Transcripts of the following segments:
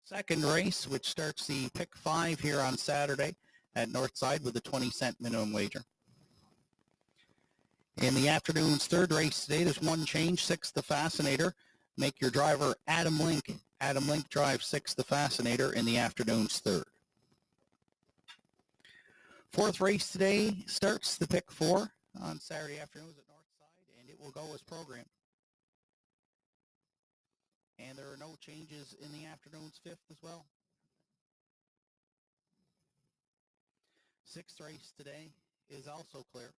Second race, which starts the pick 5 here on Saturday at Northside with a 20-cent minimum wager. In the afternoon's third race today, there's one change, 6th the Fascinator. Make your driver Adam Link. Adam Link drives 6th the Fascinator in the afternoon's third. Fourth race today starts the pick 4 on Saturday afternoons at Northside, and it will go as programmed. And there are no changes in the afternoon's fifth as well. Sixth race today is also clear.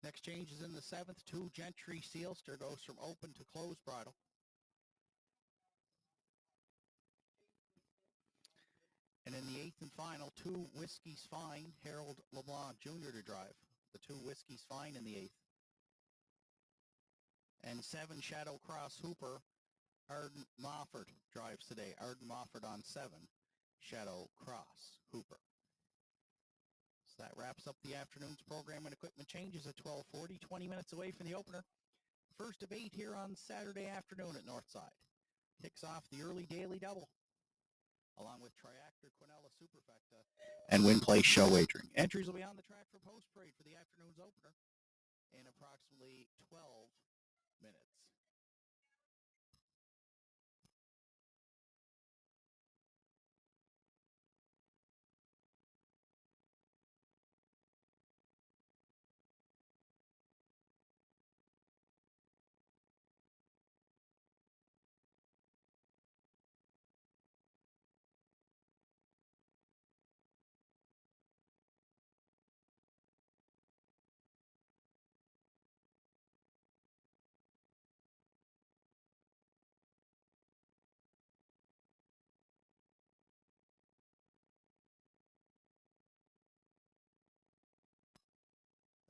Next change is in the seventh. 2 Gentry Sealster goes from open to closed bridle. And in the eighth and final, 2 Whiskey's Fine, Harold LeBlanc Jr. to drive. The 2 Whiskey's Fine in the eighth. And 7 Shadow Cross Hooper, Arden Mofford drives today. Arden Mofford on 7, Shadow Cross Hooper. So that wraps up the afternoon's program and equipment changes at 12:40, 20 minutes away from the opener. First of 8 here on Saturday afternoon at Northside. Kicks off the early daily double, along with Triactor, Quinella, Superfecta, and Win Place Show Wagering. Entries will be on the track for post parade for the afternoon's opener in approximately 12 minutes.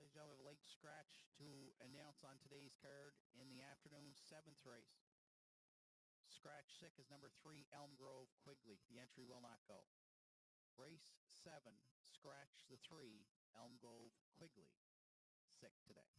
Ladies and gentlemen, a late scratch to announce on today's card in the afternoon's 7th race. Scratch sick is number 3, Elm Grove Quigley. The entry will not go. Race 7, scratch the 3, Elm Grove Quigley. Sick today.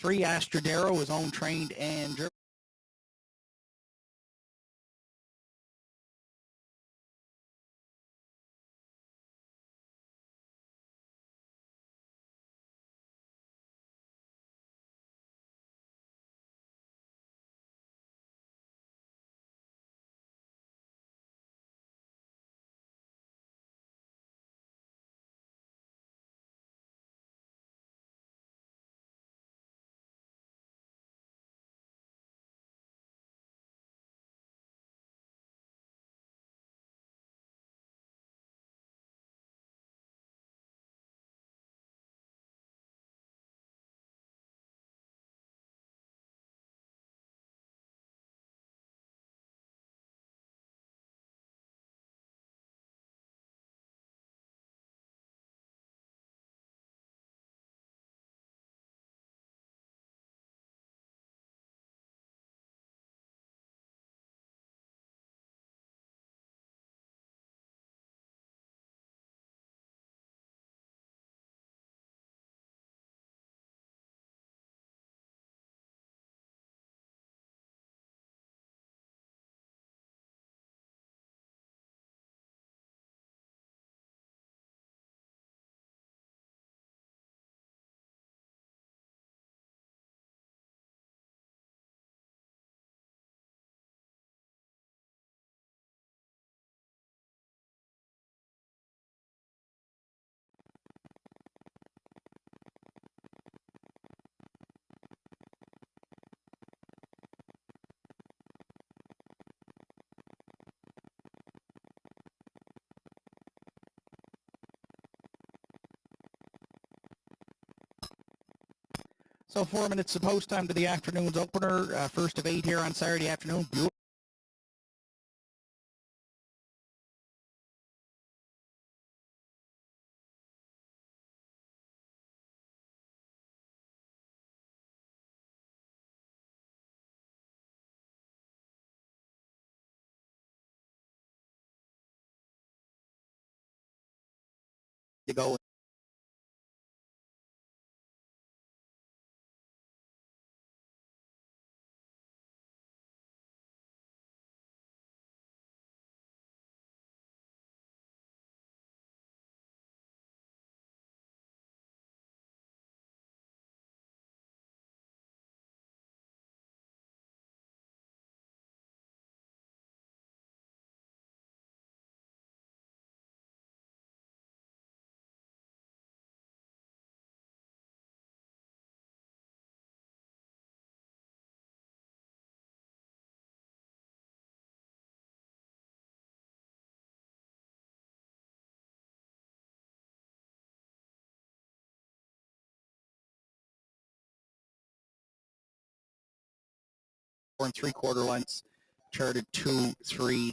3, Astrodero, his own trained and driven. So 4 minutes of post time to the afternoon's opener, first of 8 here on Saturday afternoon. Beautiful. To go and 3/4 lengths, charted 2, 3,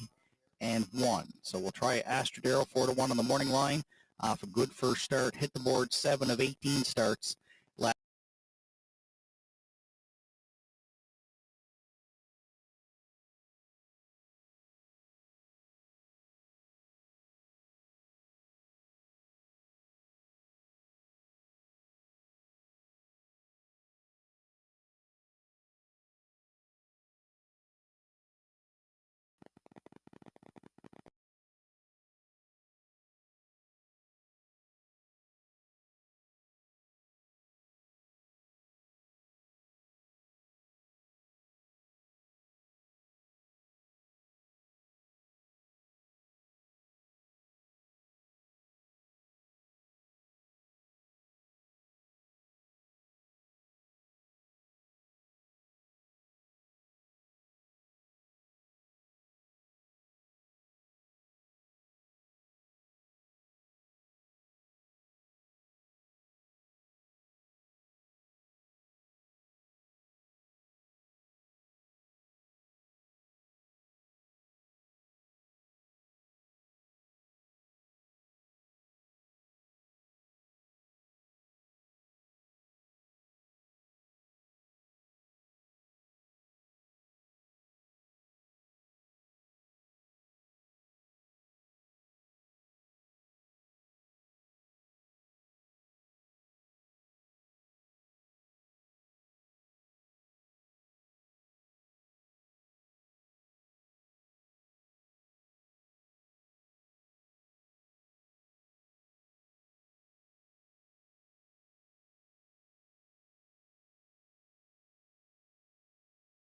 and 1. So we'll try Astrodero 4-1 on the morning line off a good first start. Hit the board 7 of 18 starts.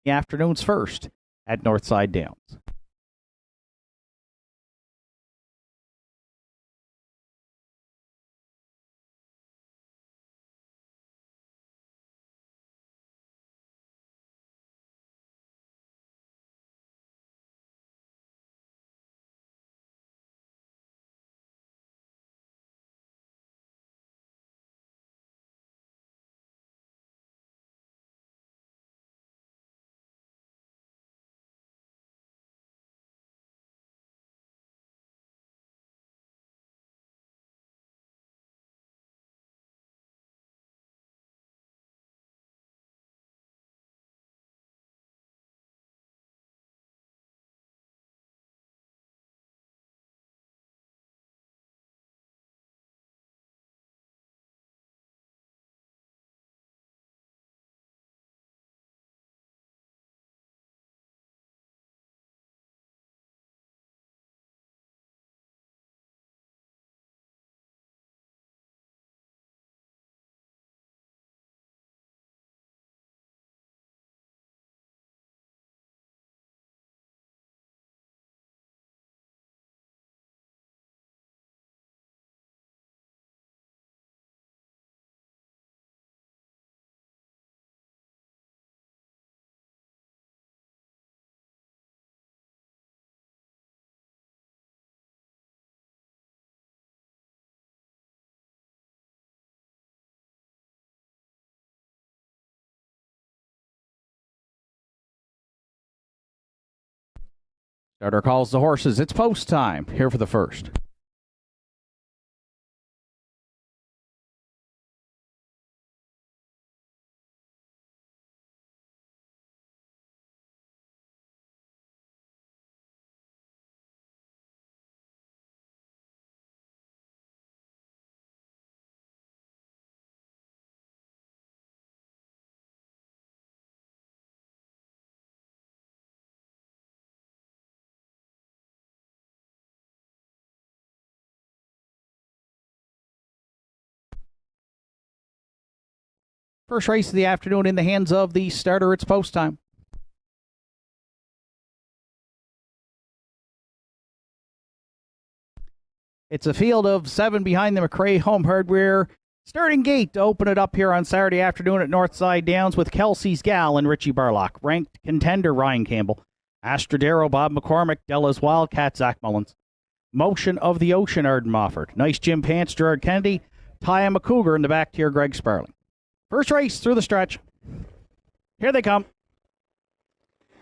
the afternoon's first at Northside Downs. Starter calls the horses. It's post time here for the first. First race of the afternoon in the hands of the starter. It's post time. It's a field of 7 behind the McRae Home Hardware starting gate to open it up here on Saturday afternoon at Northside Downs with Kelsey's Gal and Richie Barlock. Ranked contender Ryan Campbell. Astrodero Bob McCormick. Della's Wildcat Zach Mullins. Motion of the Ocean Arden Mofford. Nice Jim Pants Gerard Kennedy. Ty McCougar in the back tier Greg Sparling. First race through the stretch. Here they come.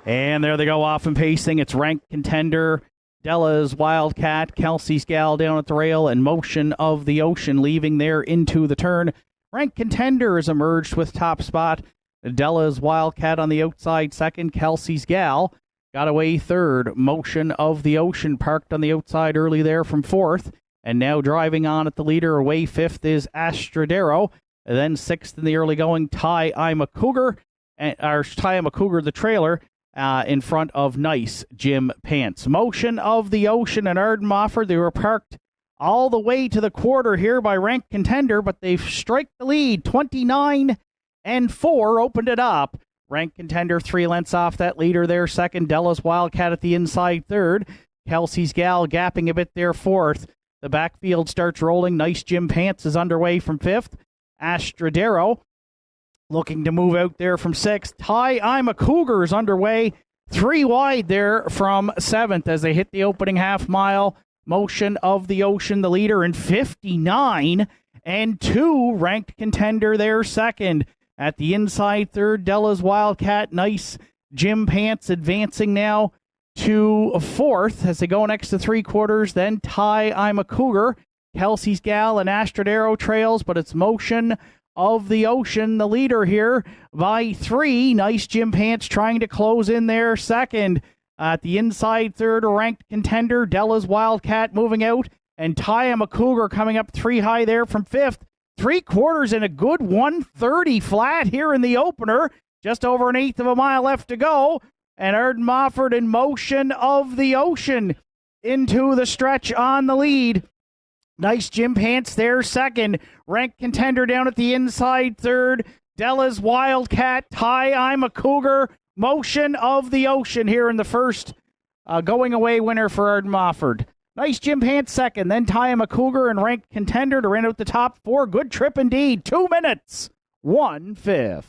And there they go off and pacing. It's ranked contender Della's Wildcat, Kelsey's Gal down at the rail, and Motion of the Ocean leaving there into the turn. Ranked contender has emerged with top spot. Della's Wildcat on the outside second. Kelsey's Gal got away third. Motion of the Ocean parked on the outside early there from fourth. And now driving on at the leader away fifth is Astrodero. And then sixth in the early going, Ty McCougar, the trailer, in front of Nice Jim Pants. Motion of the Ocean and Arden Mofford. They were parked all the way to the quarter here by ranked contender, but they've striked the lead. 29-4 opened it up. Ranked contender 3 lengths off that leader there. Second, Della's Wildcat at the inside third. Kelsey's Gal gapping a bit there fourth. The backfield starts rolling. Nice Jim Pants is underway from fifth. Astrodero looking to move out there from sixth. Ty McCougar is underway. 3 wide there from seventh as they hit the opening half mile. Motion of the Ocean, the leader, in 59-2. Ranked contender there second. At the inside third, Della's Wildcat. Nice Jim Pants advancing now to fourth as they go next to 3/4. Then Ty McCougar, Kelsey's Gal, and Astrodero trails, but it's Motion of the Ocean, the leader here by 3. Nice Jim Pants trying to close in there second. At the inside third, a ranked contender, Della's Wildcat moving out, and Ty McCougar coming up 3 high there from fifth. 3/4 in a good 130 flat here in the opener. Just over an eighth of a mile left to go. And Arden Mofford in Motion of the Ocean into the stretch on the lead. Nice Jim Pants there second. Ranked contender down at the inside third. Della's Wildcat, Ty McCougar, Motion of the Ocean here in the first going away winner for Arden Mofford. Nice Jim Pant second, then Ty I'm a Cougar and ranked contender to round out the top four. Good trip indeed. 2 minutes, 1/5.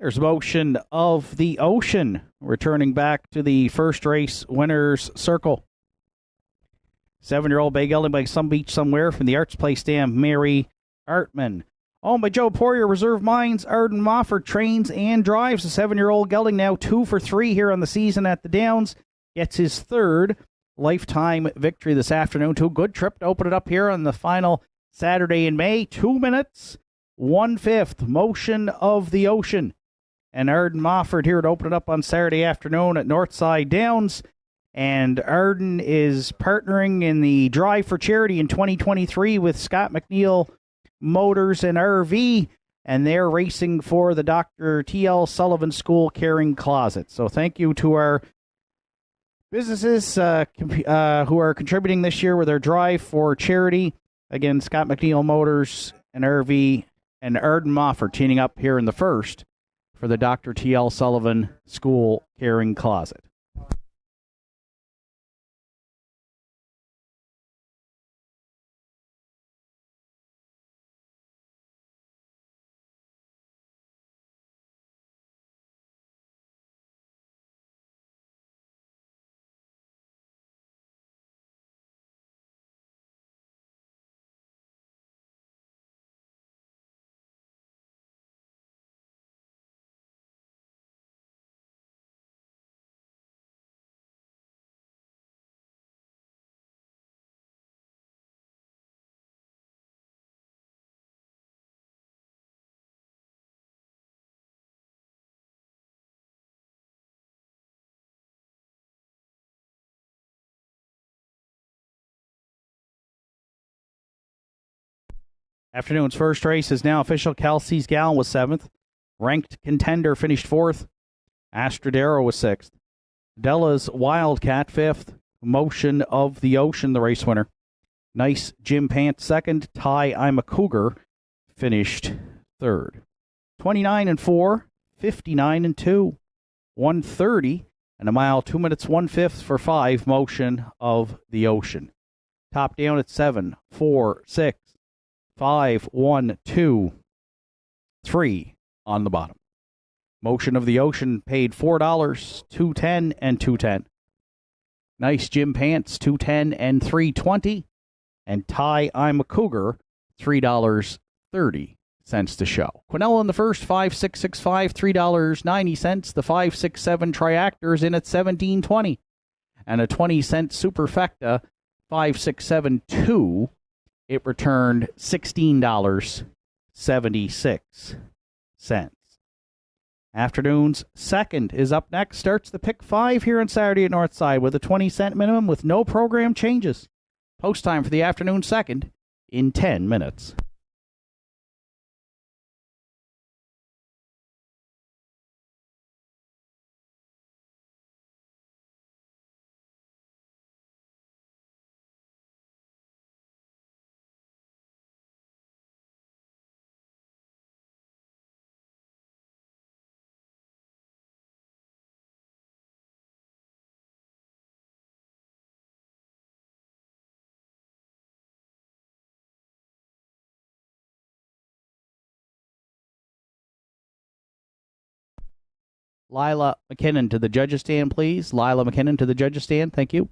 There's Motion of the Ocean, returning back to the first race winner's circle. 7-year-old bay gelding by Some Beach Somewhere from the Arts Place dam, Mary Artman. Owned by Joe Poirier, Reserve Mines, Arden Mofford trains and drives. The 7-year-old gelding now 2 for 3 here on the season at the Downs. Gets his third lifetime victory this afternoon. Too good trip to open it up here on the final Saturday in May. 2 minutes, 1/5. Motion of the Ocean. And Arden Mofford here to open it up on Saturday afternoon at Northside Downs. And Arden is partnering in the Drive for Charity in 2023 with Scott McNeil Motors and RV, and they're racing for the Dr. T.L. Sullivan School Caring Closet. So thank you to our businesses who are contributing this year with their Drive for Charity. Again, Scott McNeil Motors and RV and Arden Mofford teaming up here in the first for the Dr. T.L. Sullivan School Caring Closet. Afternoon's first race is now official. Kelsey's Gal was 7th. Ranked Contender finished 4th. Astrodero was 6th. Della's Wildcat 5th. Motion of the Ocean, the race winner. Nice Jim Pant 2nd. Ty I'm a Cougar finished 3rd. 29-4, 59-2, 130, and a mile, 2 minutes, 1/5 for 5. Motion of the Ocean. Top down at 7, 4, 6. 5, 1, 2, 3 on the bottom. Motion of the Ocean paid $4, $2.10, and $2.10. Nice Jim Pants, $2.10 and $3.20. And Ty, I'm a Cougar, $3.30 to show. Quinella in the first, 5.665, $3.90. The 5.67 Triactors in at $17.20. And a 20-cent Superfecta, 5.672. It returned $16.76. Afternoon's second is up next. Starts the pick 5 here on Saturday at Northside with a 20-cent minimum with no program changes. Post time for the afternoon second in 10 minutes. Lila McKinnon to the judges stand, please. Lila McKinnon to the judges stand. Thank you.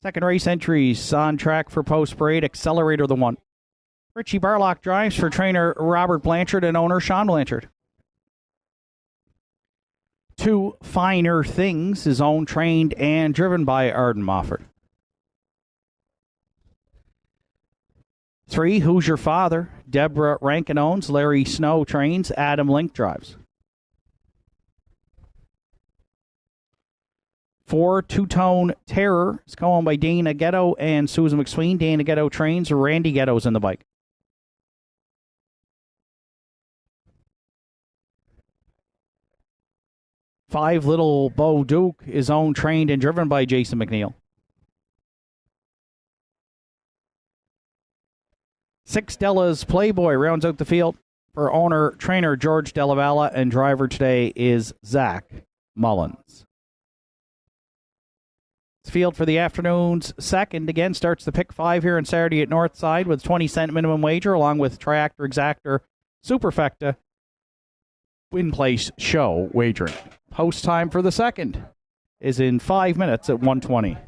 Second race entries on track for post parade. Accelerator the 1. Richie Barlock drives for trainer Robert Blanchard and owner Sean Blanchard. 2 Finer Things is owned, trained, and driven by Arden Mofford. 3 Who's Your Father? Deborah Rankin owns, Larry Snow trains, Adam Link drives. 4, Two-Tone Terror is co-owned by Dana Ghetto and Susan McSween. Dana Ghetto trains, Randy Ghetto's in the bike. 5, Little Bo Duke is owned, trained, and driven by Jason McNeil. 6, Della's Playboy rounds out the field for owner-trainer George Della Valle, and driver today is Zach Mullins. Field for the afternoon's second again starts the pick 5 here on Saturday at Northside with 20-cent minimum wager, along with Triactor, Exactor, Superfecta, Win Place Show wagering. Post time for the second is in 5 minutes at 1:20.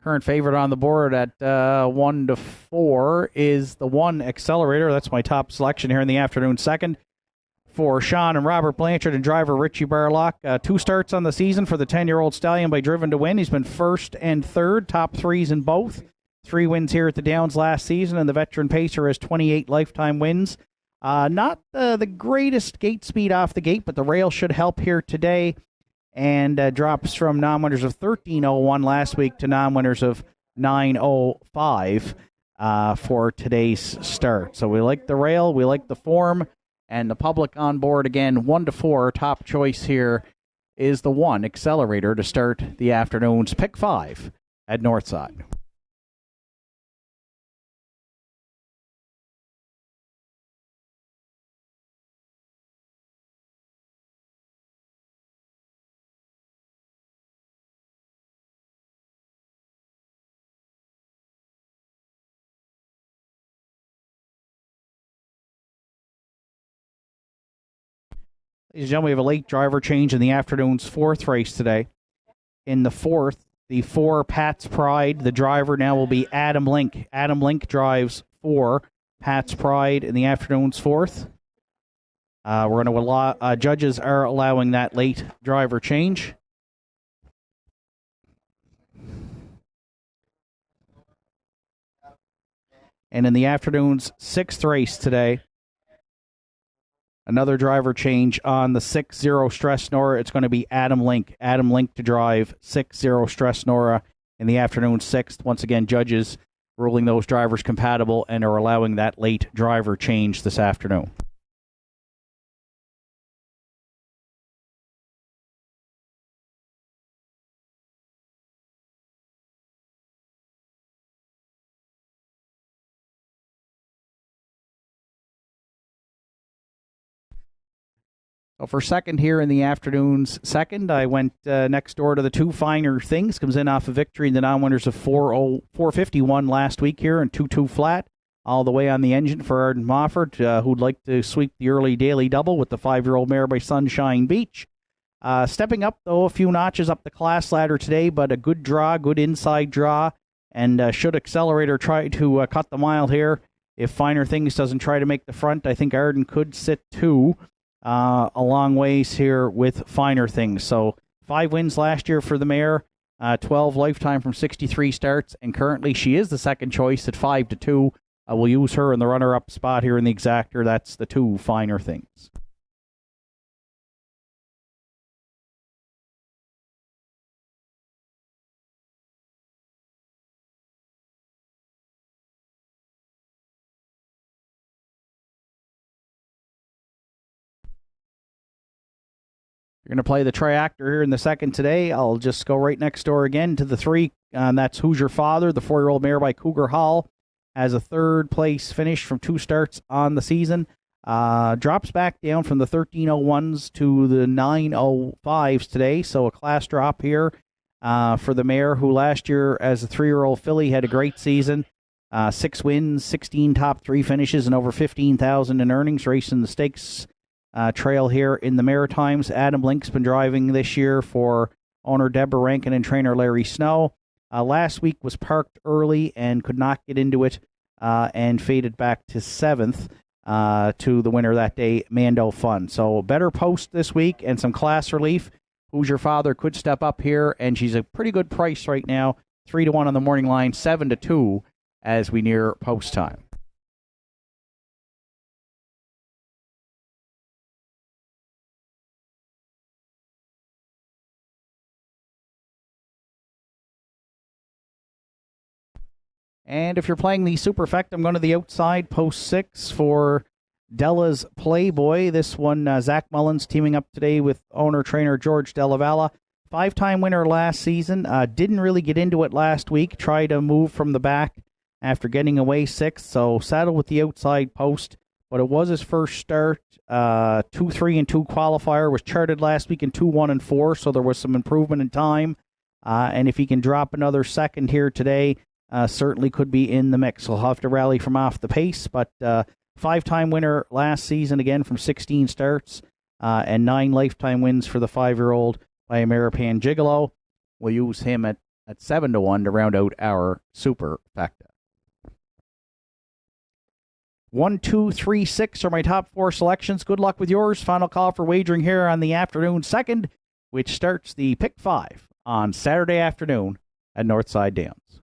Current favorite on the board at 1-4 is the 1 Accelerator. That's my top selection here in the afternoon second for Sean and Robert Blanchard and driver Richie Barlock. 2 starts on the season for the 10-year-old stallion by Driven to Win. He's been first and third, top 3s in both. 3 wins here at the Downs last season, and the veteran pacer has 28 lifetime wins. Not the greatest gate speed off the gate, but the rail should help here today. And drops from non-winners of 13.01 last week to non-winners of 9.05 for today's start. So we like the rail, we like the form, and the public on board again. 1-4, top choice here is the 1 Accelerator to start the afternoon's pick 5 at Northside. Ladies and gentlemen, we have a late driver change in the afternoon's 4th race today. In the 4th, the 4 Pat's Pride, the driver now will be Adam Link. Adam Link drives 4 Pat's Pride in the afternoon's 4th. We're going to allow, judges are allowing that late driver change. And in the afternoon's 6th race today, another driver change on the 6-0 Stress Nora. It's going to be Adam Link. Adam Link to drive 6-0 Stress Nora in the afternoon 6th. Once again, judges ruling those drivers compatible and are allowing that late driver change this afternoon. So for second here in the afternoon's second, I went next door to the 2 Finer Things. Comes in off a victory in the non-winners of 451 last week here and 2-2 flat. All the way on the engine for Arden Mofford, who'd like to sweep the early daily double with the 5-year-old mare by Sunshine Beach. Stepping up, though, a few notches up the class ladder today, but a good draw, good inside draw. And should Accelerator try to cut the mile here, if Finer Things doesn't try to make the front, I think Arden could sit 2. A long ways here with Finer Things. So 5 wins last year for the mare, 12 lifetime from 63 starts, and currently she is the second choice at 5-2. We'll use her in the runner-up spot here in the exactor. That's the 2 Finer Things. You're going to play the Triactor here in the second today. I'll just go right next door again to the 3. That's Who's Your Father, the 4-year-old mare by Cougar Hall. Has a 3rd place finish from 2 starts on the season. Drops back down from the 13.01s to the 9.05s today. So a class drop here for the mare, who last year as a 3-year-old filly had a great season. 6 wins, 16 top 3 finishes, and over $15,000 in earnings, racing the stakes trail here in the Maritimes. Adam Link's been driving this year for owner Deborah Rankin and trainer Larry Snow. Last week was parked early and could not get into it and faded back to 7th. to the winner that day, Mando Fun. So better post this week and some class relief. Who's Your Father could step up here, and she's a pretty good price right now. 3-1 on the morning line, 7-2 as we near post time. And if you're playing the Superfect, I'm going to the outside, post 6 for Della's Playboy. This one, Zach Mullins teaming up today with owner-trainer George Della Valle. 5-time winner last season. Didn't really get into it last week. Tried to move from the back after getting away 6th, so saddled with the outside post. But it was his first start. 2-3-2 qualifier. Was charted last week in 2-1-4, so there was some improvement in time. And if he can drop another second here today, certainly could be in the mix. He'll have to rally from off the pace, but 5-time winner last season, again from 16 starts, and 9 lifetime wins for the 5-year-old by Ameripan Gigolo. We'll use him at 7-1 to round out our Superfecta. 1, 2, 3, 6 are my top 4 selections. Good luck with yours. Final call for wagering here on the afternoon second, which starts the Pick 5 on Saturday afternoon at Northside Downs.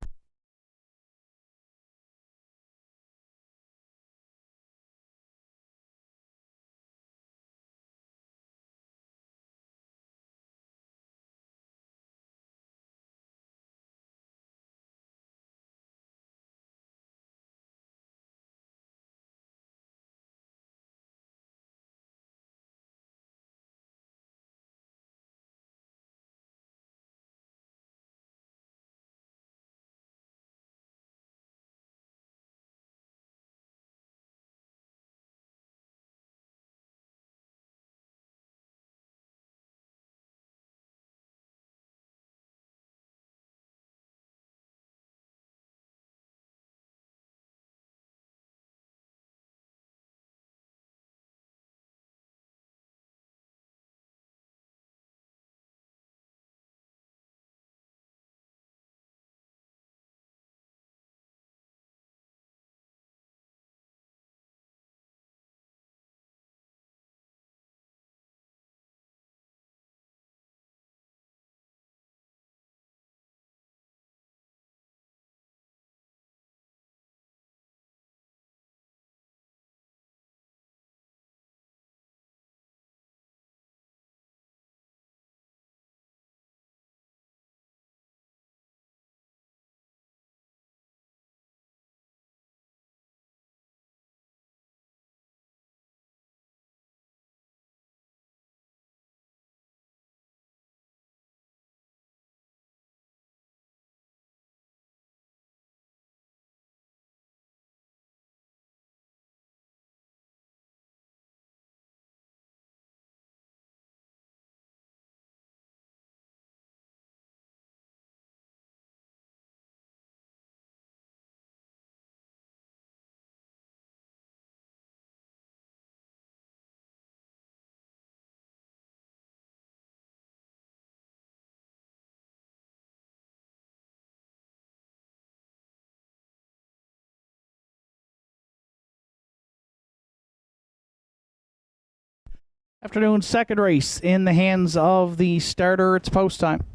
Afternoon second race in the hands of the starter. It's post time.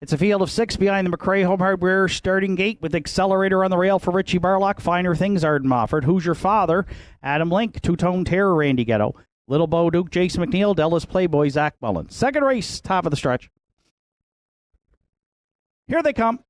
It's a field of 6 behind the McRae Home Hardware starting gate with accelerator on the rail for Richie Barlock. Finer Things, Arden Mofford. Who's Your Father? Adam Link. Two-Tone Terror, Randy Ghetto. Little Bo Duke, Jason McNeil. Della's Playboy, Zach Mullins. Second race, top of the stretch. Here they come.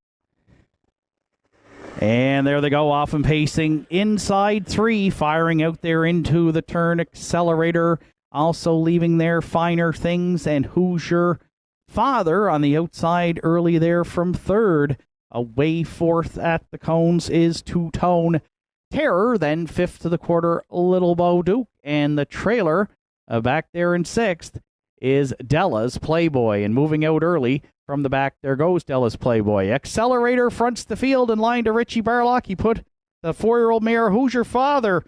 And there they go, off and pacing. Inside 3, firing out there into the turn. Accelerator also leaving there. Finer Things and Who's Your Father on the outside early there from 3rd. Away 4th at the cones is Two-Tone Terror. Then 5th to the quarter, Little Bo Duke. And the trailer back there in 6th is Della's Playboy. And moving out early from the back, there goes Della's Playboy. Accelerator fronts the field in line to Richie Barlock. He put the 4-year-old mare, Who's Your Father,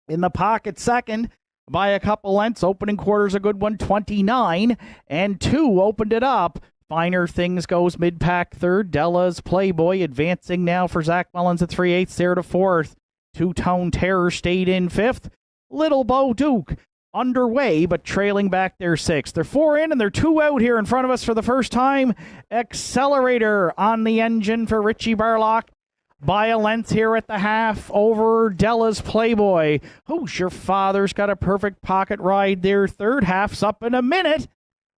in the pocket second by a couple lengths. Opening quarter's a good one, 29 and 2 opened it up. Finer Things goes mid-pack third. Della's Playboy advancing now for Zach Mullins at 3/8 there to fourth. Two-Tone Terror stayed in fifth. Little Bo Duke underway, but trailing back there sixth. They're 4 in and they're 2 out here in front of us for the first time. Accelerator on the engine for Richie Barlock. By a length here at the half over Della's Playboy. Who's Your Father's got a perfect pocket ride there. Third half's up in a minute.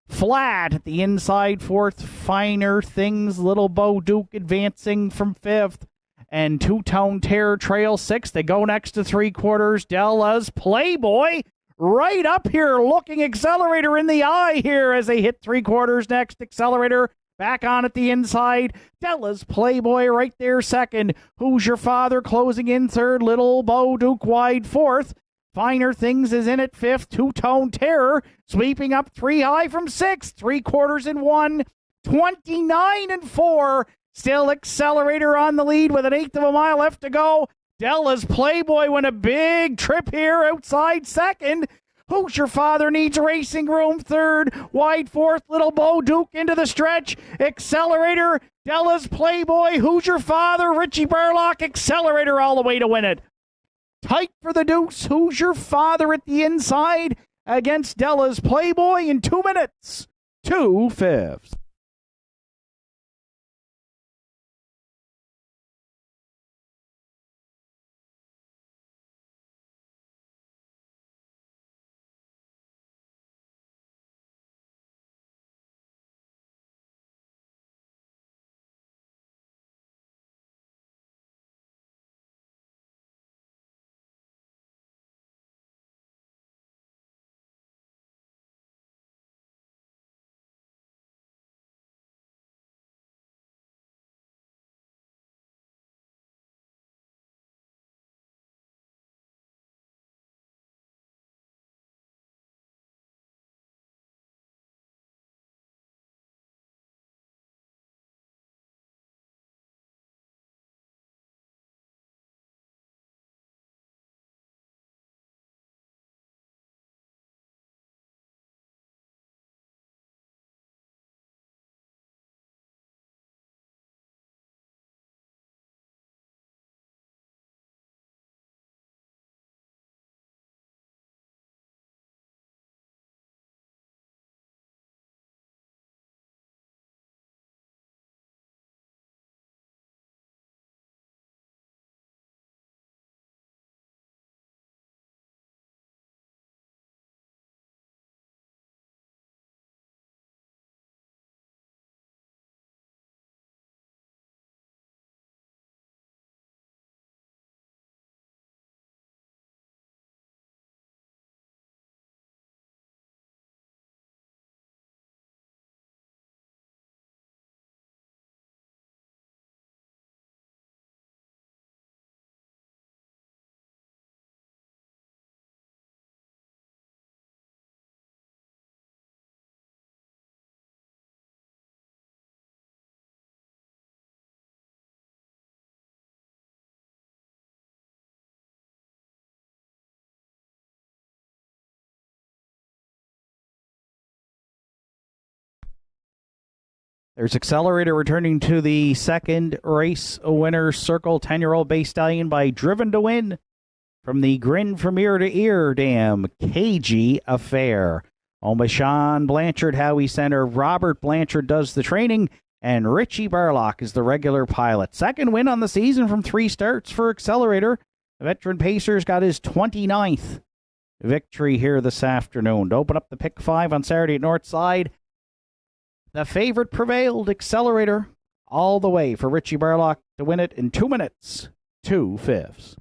Flat at the inside fourth. Finer Things, Little Bo Duke advancing from fifth. And Two-Tone Terror trail sixth. They go next to three-quarters. Della's Playboy right up here, looking Accelerator in the eye here as they hit three-quarters next. Accelerator back on at the inside. Della's Playboy right there second. Who's Your Father closing in third. Little Bo Duke wide fourth. Finer Things is in at fifth. Two-Tone Terror sweeping up 3 high from sixth. Three-quarters in one. 29 and 4. Still Accelerator on the lead with an eighth of a mile left to go. Della's Playboy went a big trip here outside second. Who's Your Father needs racing room third. Wide fourth. Little Bo Duke into the stretch. Accelerator. Della's Playboy. Who's Your Father? Richie Barlock. Accelerator all the way to win it. Tight for the deuce. Who's Your Father at the inside against Della's Playboy in 2 minutes. 2/5. There's Accelerator returning to the second race winner's circle. 10-year-old Bay Stallion by Driven to Win from the Grin from Ear to Ear Dam. KG Affair. Owned by Sean Blanchard, Howie Center. Robert Blanchard does the training, and Richie Barlock is the regular pilot. Second win on the season from 3 starts for Accelerator. The veteran pacer's got his 29th victory here this afternoon. To open up the pick 5 on Saturday at Northside, the favorite prevailed. Accelerator all the way for Richie Barlock to win it in 2 minutes, 2/5.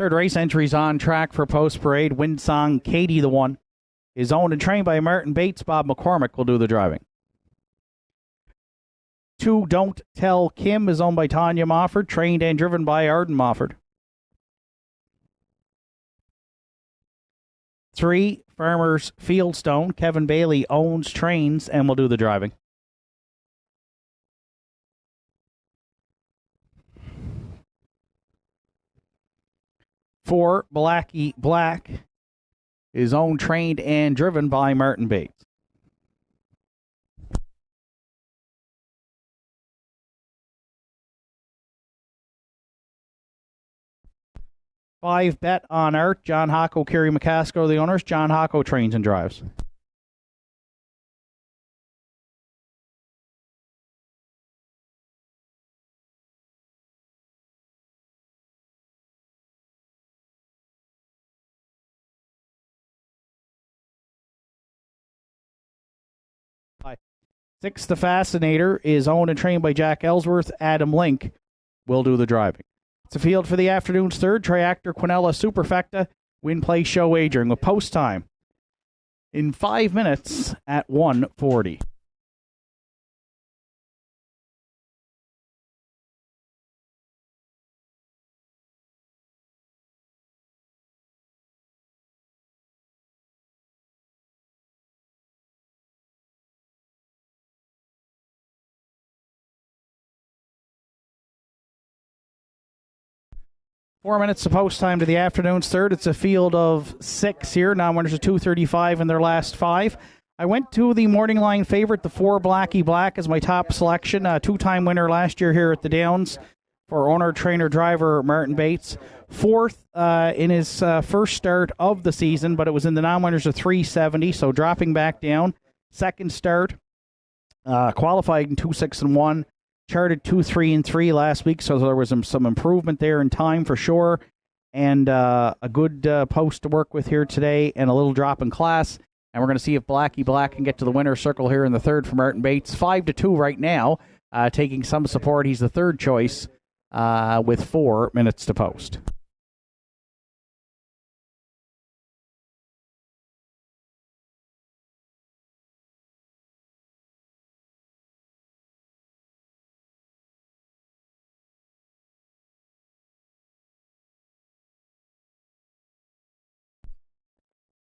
Third race entries on track for post-parade. Windsong Katie, the one, is owned and trained by Martin Bates. Bob McCormick will do the driving. 2, Don't Tell Kim, is owned by Tanya Mofford, trained and driven by Arden Mofford. 3, Farmers Fieldstone, Kevin Bailey owns, trains, and will do the driving. 4, Blackie Black, is owned, trained, and driven by Martin Bates. 5, Bet on Art, John Hocko, Kerry McCaskill are the owners. John Hocko trains and drives. 6, The Fascinator, is owned and trained by Jack Ellsworth. Adam Link will do the driving. It's a field for the afternoon's third. Triactor Quinella Superfecta. Win, play, show wagering with post time in 5 minutes at 1:40. Four minutes of post time to the afternoon's third. It's a field of 6 here. Non-winners are 235 in their last 5. I went to the morning line favorite, the 4, Blackie Black, as my top selection. A two-time winner last year here at the Downs for owner, trainer, driver Martin Bates. Fourth in his first start of the season, but it was in the non-winners of 370, so dropping back down. Second start, qualified in 2-6-1. Charted 2-3-3 last week, so there was some improvement there in time for sure, and a good post to work with here today, and a little drop in class. And we're going to see if Blackie Black can get to the winner's circle here in the third for Martin Bates. 5-2 right now, taking some support. He's the third choice with 4 minutes to post.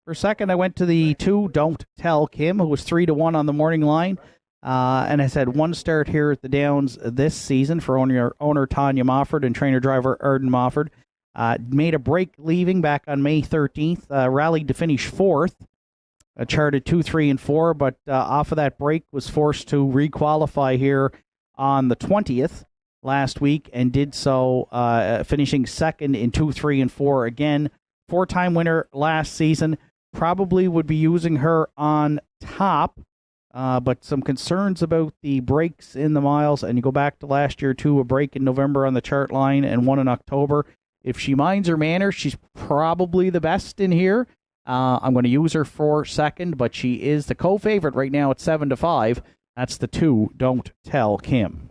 For second, I went to the 2, Don't Tell Kim, who was 3-1 on the morning line, and has had one start here at the Downs this season for owner Tanya Mofford and trainer-driver Arden Mofford. Made a break leaving back on May 13th, rallied to finish 4th, charted 2-3-4, but off of that break was forced to requalify here on the 20th last week, and did so finishing second in 2-3-4 again. 4-time winner last season. Probably would be using her on top, but some concerns about the breaks in the miles. And you go back to last year, too, a break in November on the chart line and one in October. If she minds her manners, she's probably the best in here. I'm going to use her for second, but she is the co-favorite right now at 7-5. That's the 2, Don't Tell Kim.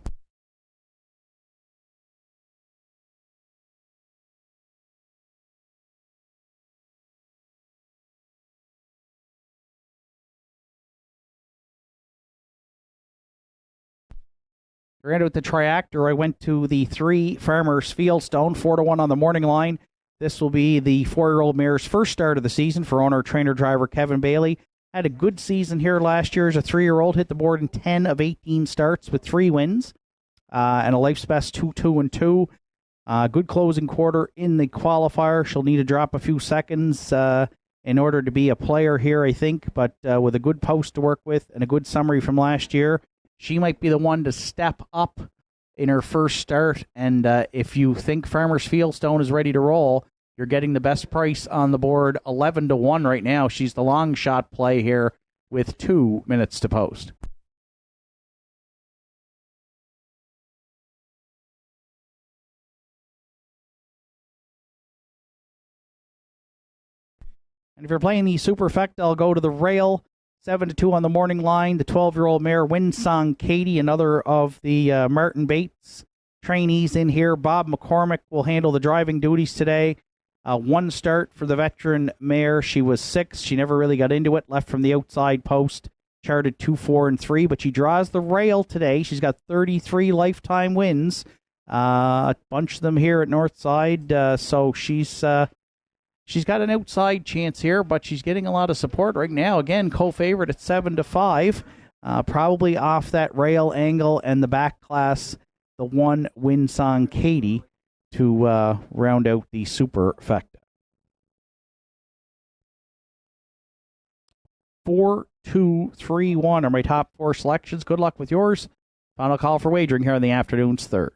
Granted, with the Triactor, I went to the 3, Farmers Fieldstone, 4-1 on the morning line. This will be the 4-year-old mare's first start of the season for owner, trainer, driver Kevin Bailey. Had a good season here last year as a 3-year-old. Hit the board in 10 of 18 starts with 3 wins and a life's best 2-2-2. Good closing quarter in the qualifier. She'll need to drop a few seconds in order to be a player here, I think. But with a good post to work with and a good summary from last year, she might be the one to step up in her first start. And if you think Farmers Fieldstone is ready to roll, you're getting the best price on the board, 11-1 right now. She's the long shot play here with 2 minutes to post. And if you're playing the Superfecta, I'll go to the rail. 7-2 on the morning line. The 12-year-old mare, Windsong Katie, another of the Martin Bates trainees in here. Bob McCormick will handle the driving duties today. One start for the veteran mare. She was 6th. She never really got into it. Left from the outside post. Charted 2, 4, and 3. But she draws the rail today. She's got 33 lifetime wins. A bunch of them here at Northside. So she's got an outside chance here, but she's getting a lot of support right now. Again, co-favorite at 7-5. Probably off that rail angle and the back class, the one Winsong Katie to round out the superfecta. 4, 2, 3, 1 are my top 4 selections. Good luck with yours. Final call for wagering here in the afternoon's third.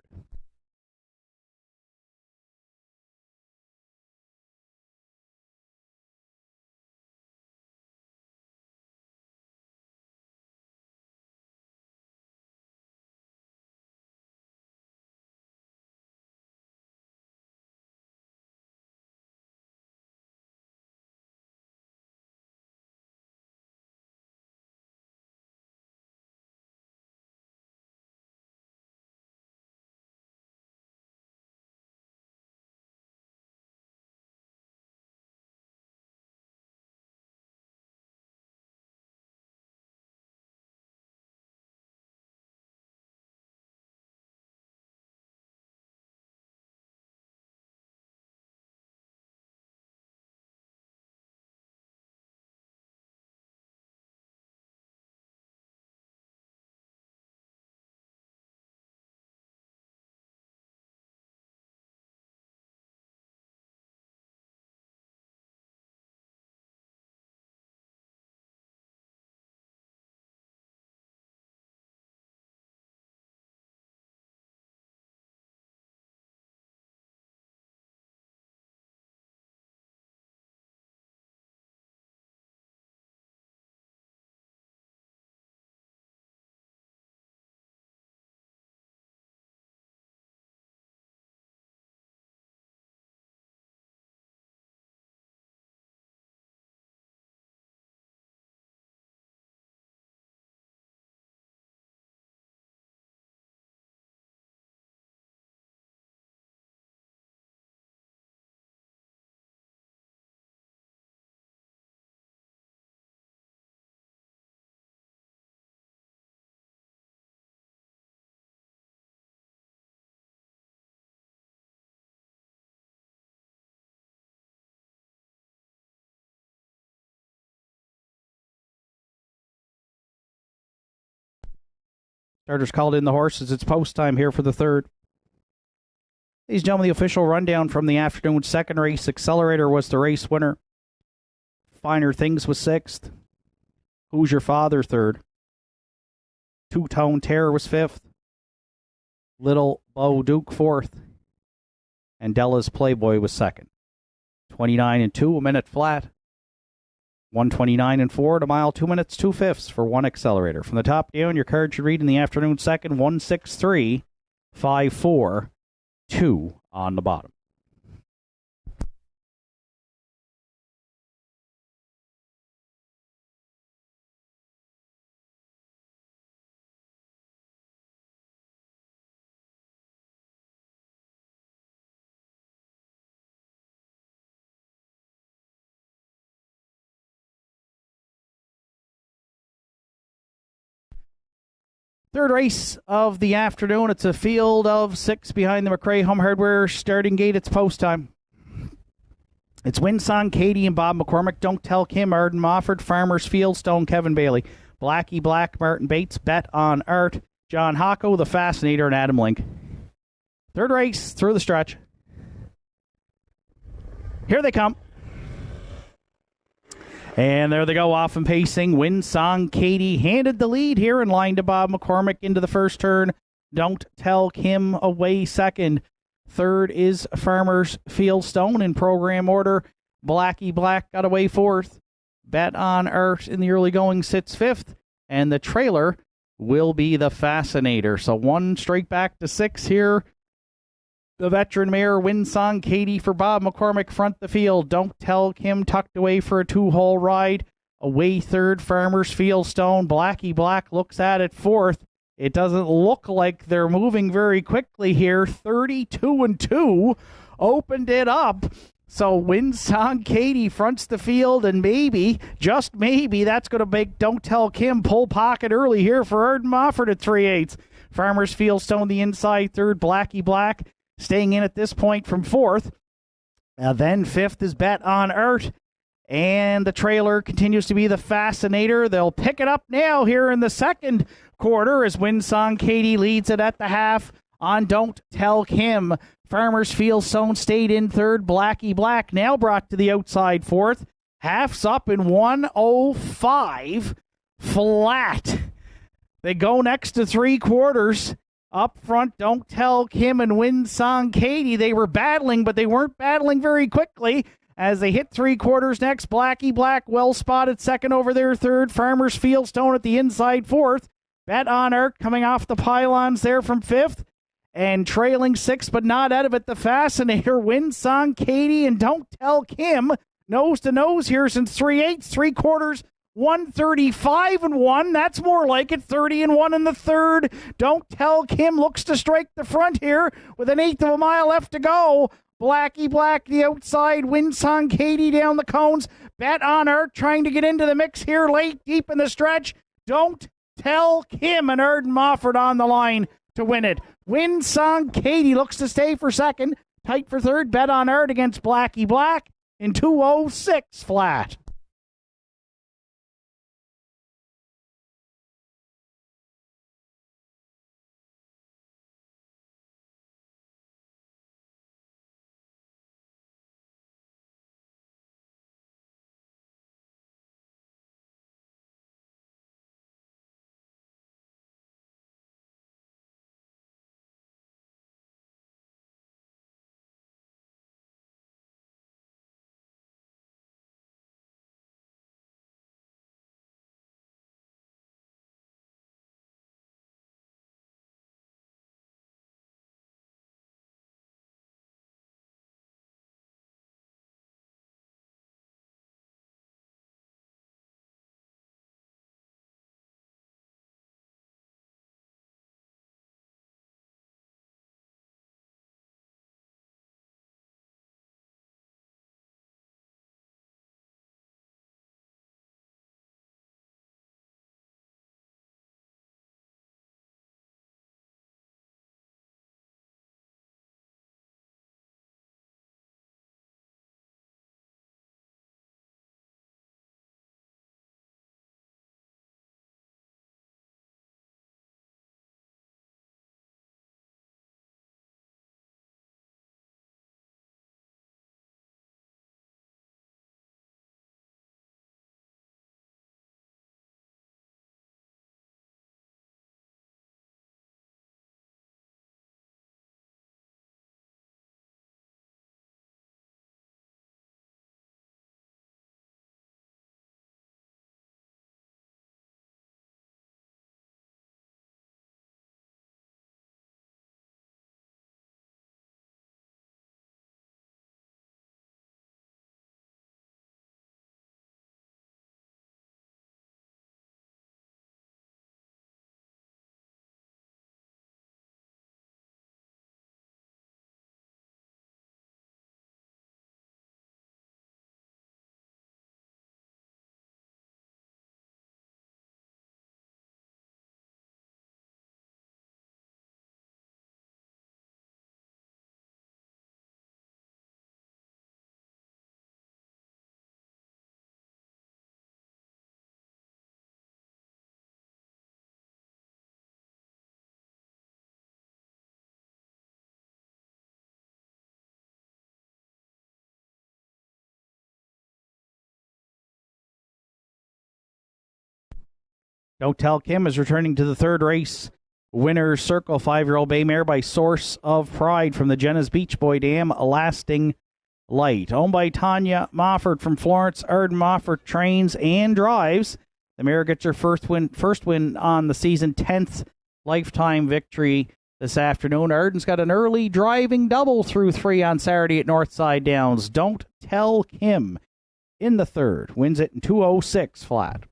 Starters called in the horses. It's post time here for the third. Ladies and gentlemen, the official rundown from the afternoon second race. Accelerator was the race winner. Finer Things was 6th. Who's Your Father 3rd. Two-Tone Terror was 5th. Little Bo Duke 4th. And Della's Playboy was 2nd. 29-2, a minute flat. 129-4 at a mile, 2 minutes, 2/5 for one Accelerator. From the top down, your card should read in the afternoon second, 163, 54, 2 on the bottom. Third race of the afternoon. It's a field of 6 behind the McRae Home Hardware starting gate. It's post time. It's Winsong, Katie, and Bob McCormick. Don't Tell Kim, Arden Mofford, Farmers Fieldstone, Kevin Bailey, Blackie Black, Martin Bates, Bet on Art, John Hocko, The Fascinator, and Adam Link. Third race through the stretch. Here they come. And there they go, off and pacing. Winsong Katie handed the lead here in line to Bob McCormick into the first turn. Don't Tell Kim away second. Third is Farmers Fieldstone in program order. Blackie Black got away fourth. Bet on Art in the early going sits fifth. And the trailer will be the Fascinator. So one straight back to 6 here. The veteran mare, Winsong Katie for Bob McCormick, front the field. Don't Tell Kim tucked away for a 2-hole ride. Away third, Farmers Fieldstone. Blackie Black looks at it fourth. It doesn't look like they're moving very quickly here. 32-2 opened it up. So Winsong Katie fronts the field, and maybe, just maybe, that's going to make Don't Tell Kim pull pocket early here for Arden Mofford at 3/8. Farmers Fieldstone the inside third, Blackie Black staying in at this point from fourth. Then fifth is Bet on Art, and the trailer continues to be the Fascinator. They'll pick it up now here in the second quarter as Winsong Katie leads it at the half on Don't Tell Kim. Farmers Fieldstone stayed in third. Blackie Black now brought to the outside fourth. Half's up in 1:05 flat. They go next to three quarters. Up front, Don't Tell Kim and Winsong Katie. They were battling, but they weren't battling very quickly. As they hit three quarters next, Blackie Black well spotted second over their third. Farmers Fieldstone at the inside fourth. Bet on Arc coming off the pylons there from fifth. And trailing sixth, but not out of it, the Fascinator, Winsong Katie, and Don't Tell Kim. Nose to nose here since 3/8, three quarters, 135-1. That's more like it, 30-1 in the third. Don't Tell Kim looks to strike the front here with an eighth of a mile left to go. Blackie Black the outside, Winsong Katie down the cones. Bet on Art trying to get into the mix here late, deep in the stretch. Don't Tell Kim and Arden Mofford on the line to win it. Winsong Katie looks to stay for second. Tight for third. Bet on Art against Blackie Black in 2:06 flat. Don't Tell Kim is returning to the third race. Winner's Circle, 5-year-old bay mare by Source of Pride from the Jenna's Beach Boy Dam, Lasting Light. Owned by Tanya Mofford from Florence. Arden Mofford trains and drives. The mare gets her first win on the season, 10th lifetime victory this afternoon. Arden's got an early driving double through 3 on Saturday at Northside Downs. Don't Tell Kim in the third. Wins it in 2:06 flat.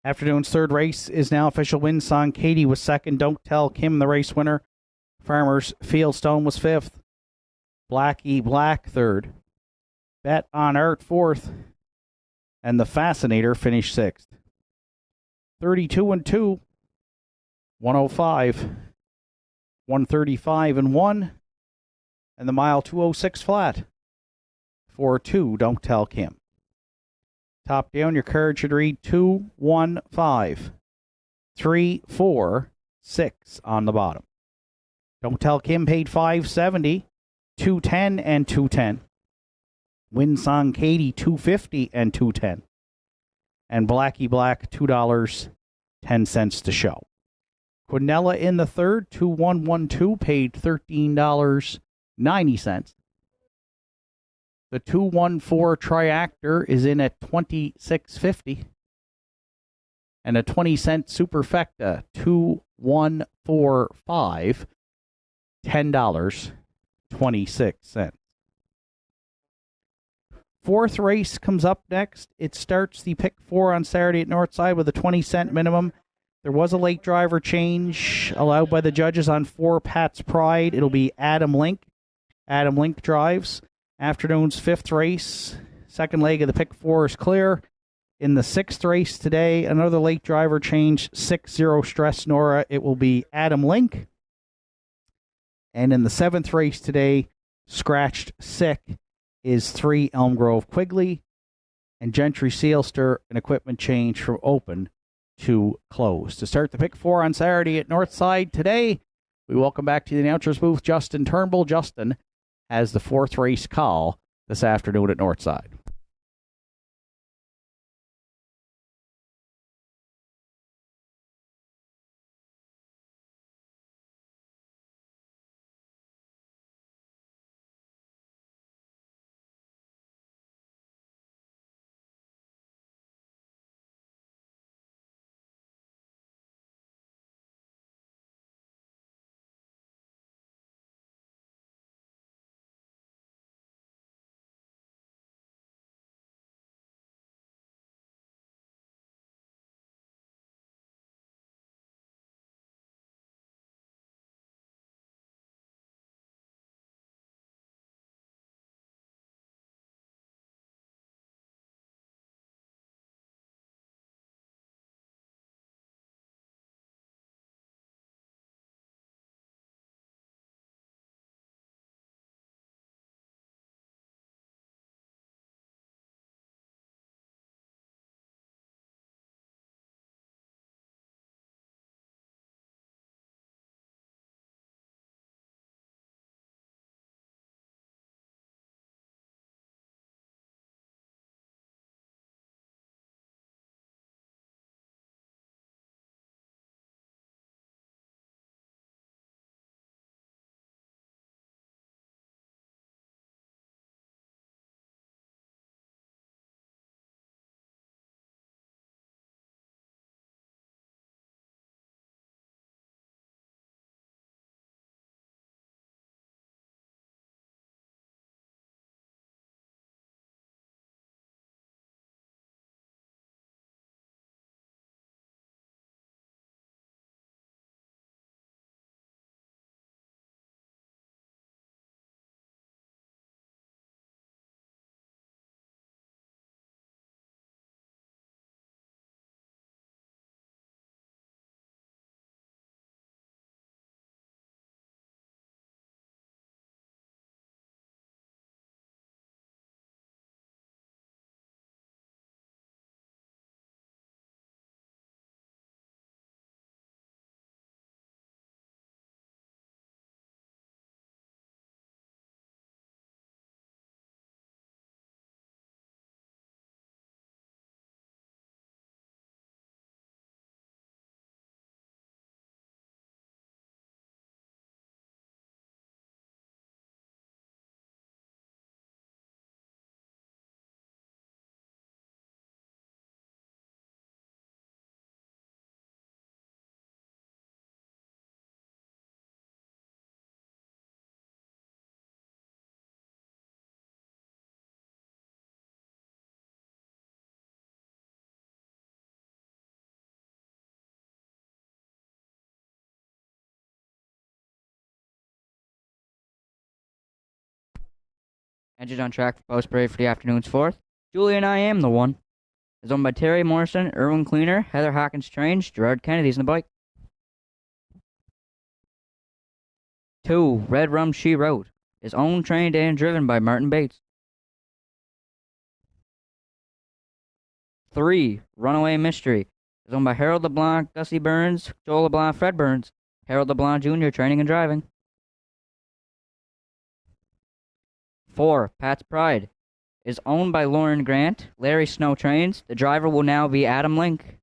Afternoon's third race is now official. Winsong Katie was second. Don't Tell Kim, the race winner. Farmers Fieldstone was fifth. Blackie Black third. Bet on Art fourth. And the Fascinator finished sixth. 32 and 2. 105. 135 and 1. And the mile 206 flat. 4-2, Don't Tell Kim. Top down, your card should read 2, 1, 5. 3, 4, 6 on the bottom. Don't Tell Kim paid $5.70, 210 and 210. Winsong Katie $2.50 and 210. And Blackie Black $2.10 to show. Quinella in the third, 2112, paid $13.90. The 214 Triactor is in at $26.50. And a 20-cent Superfecta, 2145, $10.26. Fourth race comes up next. It starts the pick 4 on Saturday at Northside with a 20-cent minimum. There was a late driver change allowed by the judges on 4 Pat's Pride. It'll be Adam Link. Adam Link drives. Afternoon's fifth race. Second leg of the pick 4 is clear. In the sixth race today, another late driver change, 6-0 Stress Nora. It will be Adam Link. And in the seventh race today, scratched sick is 3 Elm Grove Quigley. And Gentry Sealster, an equipment change from open to close. To start the pick 4 on Saturday at Northside today, we welcome back to the announcer's booth Justin Turnbull. Justin has the fourth race call this afternoon at Northside. Engine on track for post parade for the afternoon's 4th. Julie and I Am the One is owned by Terry Morrison, Irwin Cleaner, Heather Hawkins Trains, Gerard Kennedy's in the bike. 2. Red Rum She Wrote is owned, trained, and driven by Martin Bates. 3. Runaway Mystery is owned by Harold LeBlanc, Gussie Burns, Joel LeBlanc, Fred Burns, Harold LeBlanc Jr. training and driving. 4. Pat's Pride is owned by Lauren Grant, Larry Snow trains. The driver will now be Adam Link.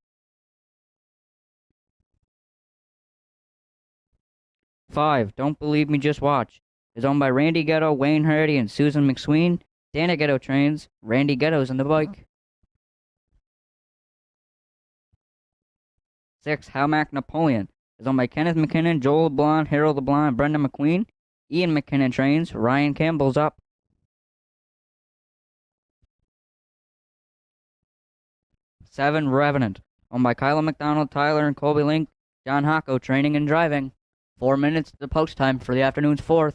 5. Don't Believe Me, Just Watch is owned by Randy Ghetto, Wayne Hardy, and Susan McSween. Dana Ghetto trains. Randy Ghetto's in the bike. 6. How Mac Napoleon is owned by Kenneth McKinnon, Joel LeBlanc, Harold LeBlanc, and Brendan McQueen. Ian McKinnon trains. Ryan Campbell's up. 7. Revenant, owned by Kyla McDonald, Tyler, and Colby Link. John Hocko training and driving. 4 minutes to post time for the afternoon's 4th.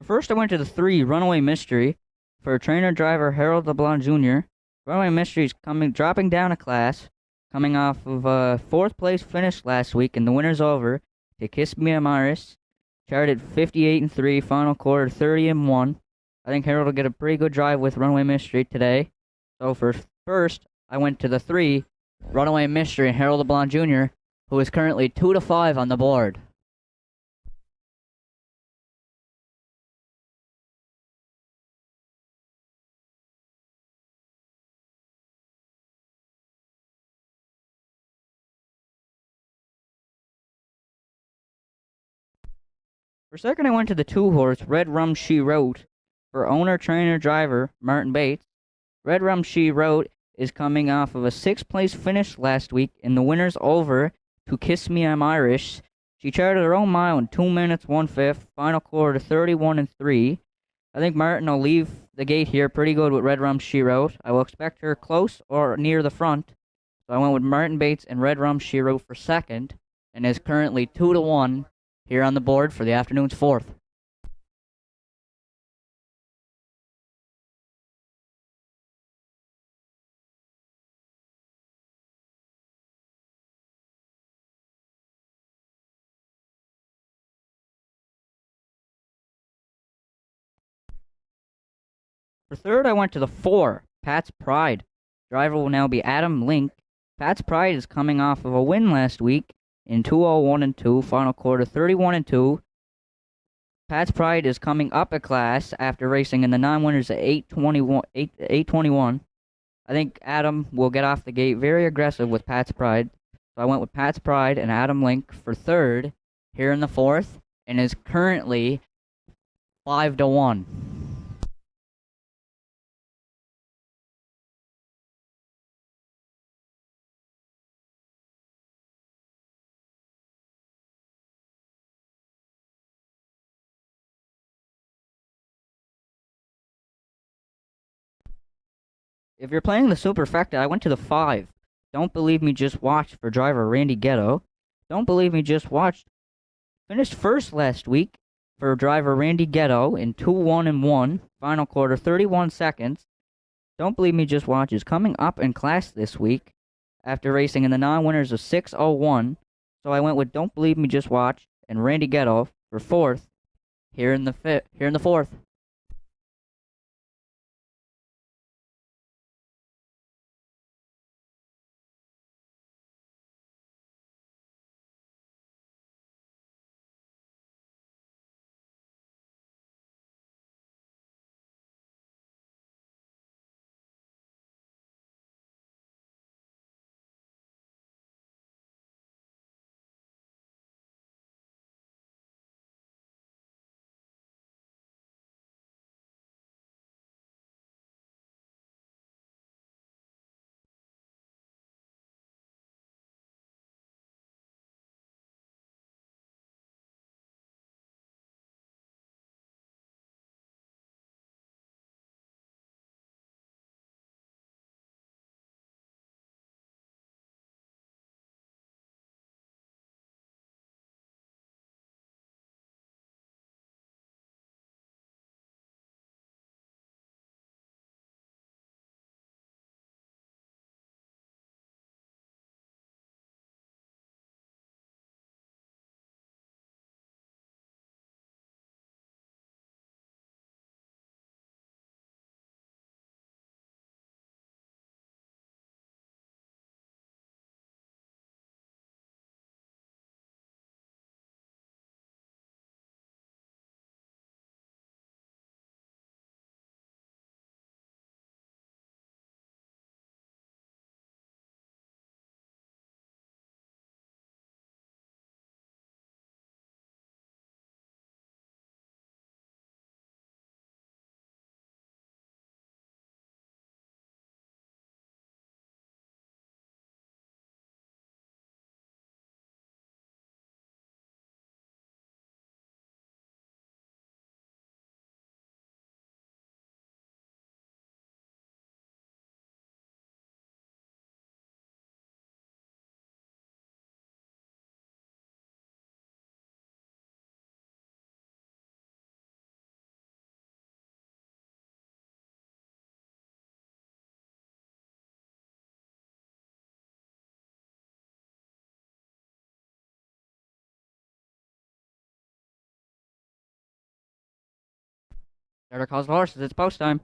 First, I went to the 3 Runaway Mystery for trainer driver Harold LeBlanc Jr. Runaway Mystery is dropping down a class, coming off of a 4th place finish last week, and the winner's over to Kiss Me Amaris, charted 58-3, final quarter 30-1. I think Harold will get a pretty good drive with Runaway Mystery today. So for first, I went to the 3 Runaway Mystery and Harold LeBlanc Jr., who is currently 2-5 on the board. For second, I went to the 2-horse Red Rum She Wrote for owner, trainer, driver Martin Bates. Red Rum She Wrote is coming off of a 6th place finish last week, and the winner's over to Kiss Me I'm Irish. She charted her own mile in 2 minutes 1/5, final quarter 31-3. I think Martin will leave the gate here pretty good with Red Rum She Wrote. I will expect her close or near the front. So I went with Martin Bates and Red Rum She Wrote for second, and is currently 2-1 here on the board for the afternoon's 4th. For third, I went to the 4 Pat's Pride. Driver will now be Adam Link. Pat's Pride is coming off of a win last week in 2:01-2, final quarter 31-2. Pat's Pride is coming up a class after racing in the non-winners at 8:21. I think Adam will get off the gate very aggressive with Pat's Pride. So I went with Pat's Pride and Adam Link for third here in the 4th, and is currently 5-1. If you're playing the Superfecta, I went to the 5. Don't Believe Me, Just Watch for driver Randy Ghetto. Don't Believe Me, Just Watch finished first last week for driver Randy Ghetto in 2-1-1, final quarter 31 seconds. Don't Believe Me, Just Watch is coming up in class this week after racing in the non-winners of 6:01. So I went with Don't Believe Me, Just Watch and Randy Ghetto for 4th here in the 4th. Starter calls the horses. It's post time.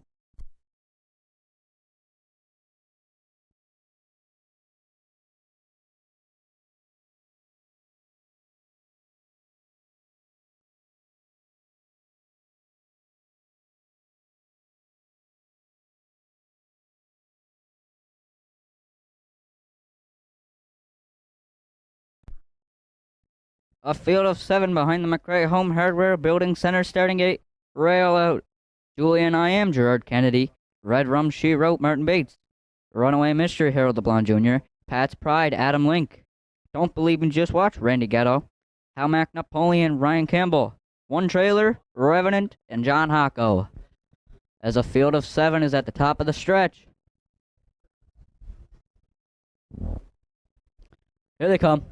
A field of 7 behind the McRae Home Hardware Building Center starting gate. Rail out. Julian I Am Gerard Kennedy. Red Rum She Wrote Martin Bates. Runaway Mystery Harold LeBlanc Jr. Pat's Pride Adam Link. Don't Believe Me Just Watch Randy Ghetto. Hal Mac Napoleon Ryan Campbell. One Trailer Revenant and John Hocko. As a field of 7 is at the top of the stretch. Here they come.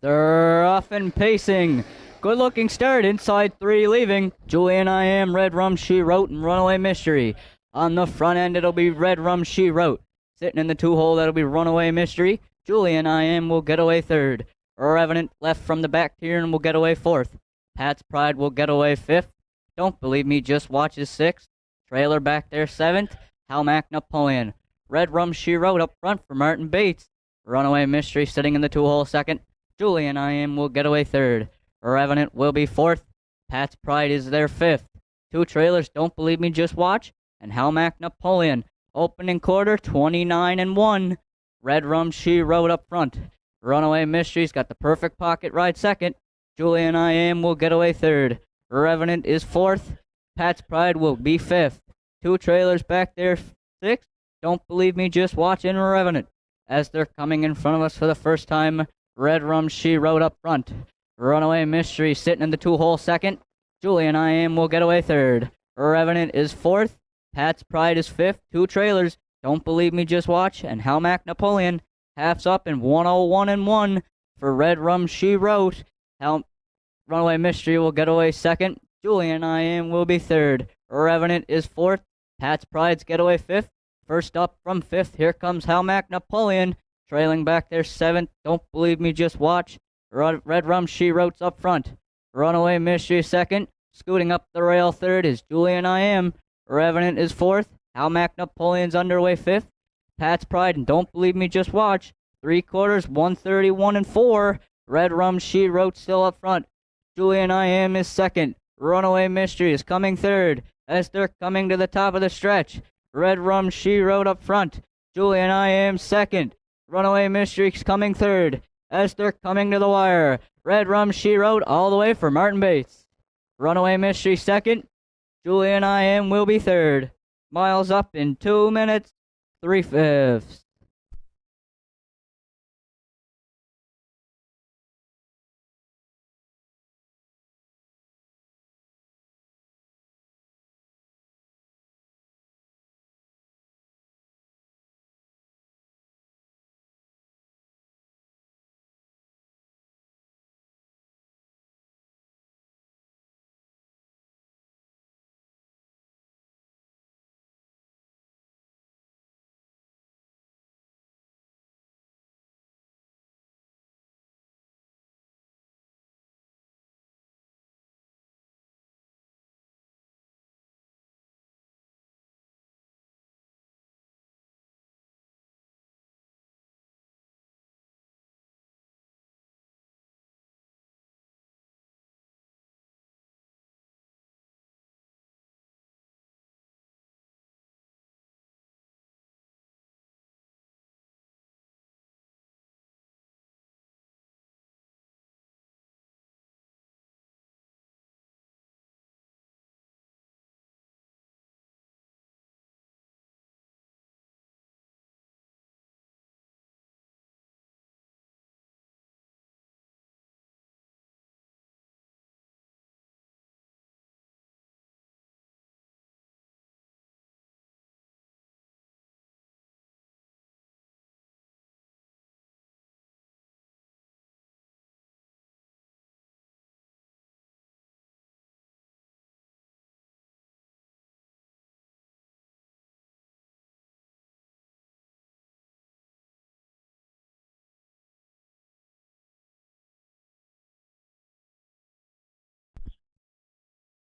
They're off and pacing. Good looking start. Inside 3 leaving. Julian I Am, Red Rum She Wrote, and Runaway Mystery. On the front end, it'll be Red Rum She Wrote. Sitting in the 2-hole, that'll be Runaway Mystery. Julian I Am will get away 3rd. Revenant left from the back tier and will get away 4th. Pat's Pride will get away 5th. Don't Believe Me Just Watch is 6th. Trailer back there 7th. Hal Mac Napoleon. Red Rum She Wrote up front for Martin Bates. Runaway Mystery sitting in the 2-hole 2nd. Julian I Am will get away 3rd. Revenant will be 4th. Pat's Pride is there 5th. 2 trailers, Don't Believe Me Just Watch, and Hal Mac Napoleon. Opening quarter, 29-1. Red Rum She Wrote up front. Runaway Mystery's got the perfect pocket ride 2nd. Julian I Am will get away 3rd. Revenant is 4th. Pat's Pride will be 5th. 2 trailers back there 6th. Don't Believe Me Just Watch and Revenant. As they're coming in front of us for the first time, Red Rum She Wrote up front. Runaway Mystery sitting in the 2-hole 2nd. Julian I Am will get away 3rd. Revenant is 4th. Pat's Pride is 5th. 2 trailers, Don't Believe Me Just Watch, and Hal Mac Napoleon. Halves up in 101-1 for Red Rum She Wrote. Runaway Mystery will get away 2nd. Julian I Am will be 3rd. Revenant is 4th. Pat's Pride's get away 5th. First up from 5th, here comes Hal Mac Napoleon. Trailing back there 7th. Don't Believe Me Just Watch. Red Rum She Wrote's up front. Runaway Mystery 2nd. Scooting up the rail 3rd is Julian I Am. Revenant is 4th. Hal Mac Napoleon's underway 5th. Pat's Pride and Don't Believe Me Just Watch. 3 quarters, 131-4. Red Rum She Wrote still up front. Julian I Am is 2nd. Runaway Mystery is coming 3rd. As they're coming to the top of the stretch. Red Rum She Wrote up front. Julian I Am 2nd. Runaway Mystery's coming 3rd. As they're coming to the wire. Red Rum She Wrote all the way for Martin Bates. Runaway Mystery 2nd. Julian I Am will be 3rd. Miles up in 2 minutes, 3/5.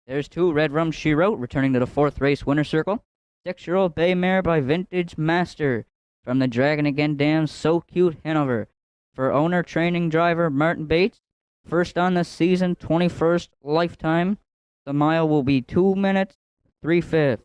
There's 2 Red Rum She Wrote returning to the 4th race winner circle. 6-year-old bay mare by Vintage Master from the Dragon Again Dam So Cute Hanover for owner training driver Martin Bates. First on the season, 21st lifetime. The mile will be 2 minutes, 3/5.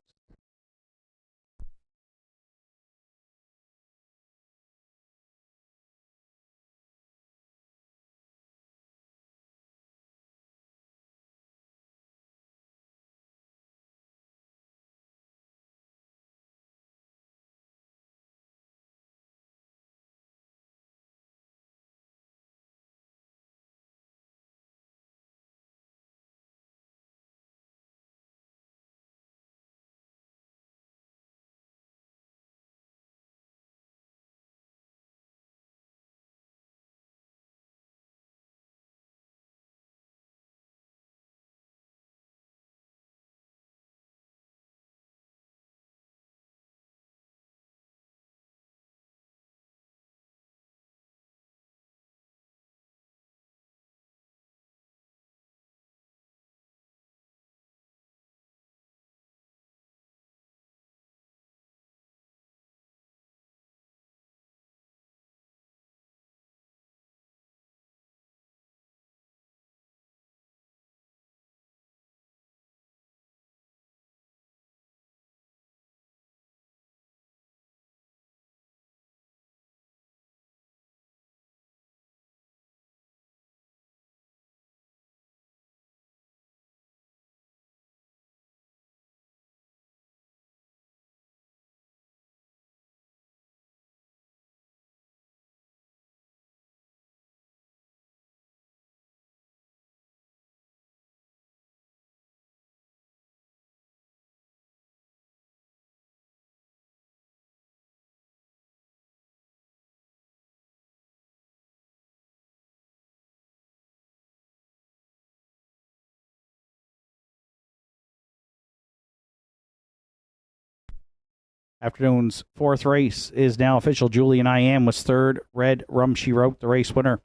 Afternoon's 4th race is now official. Julian I Am was 3rd. Red Rum She Wrote, the race winner.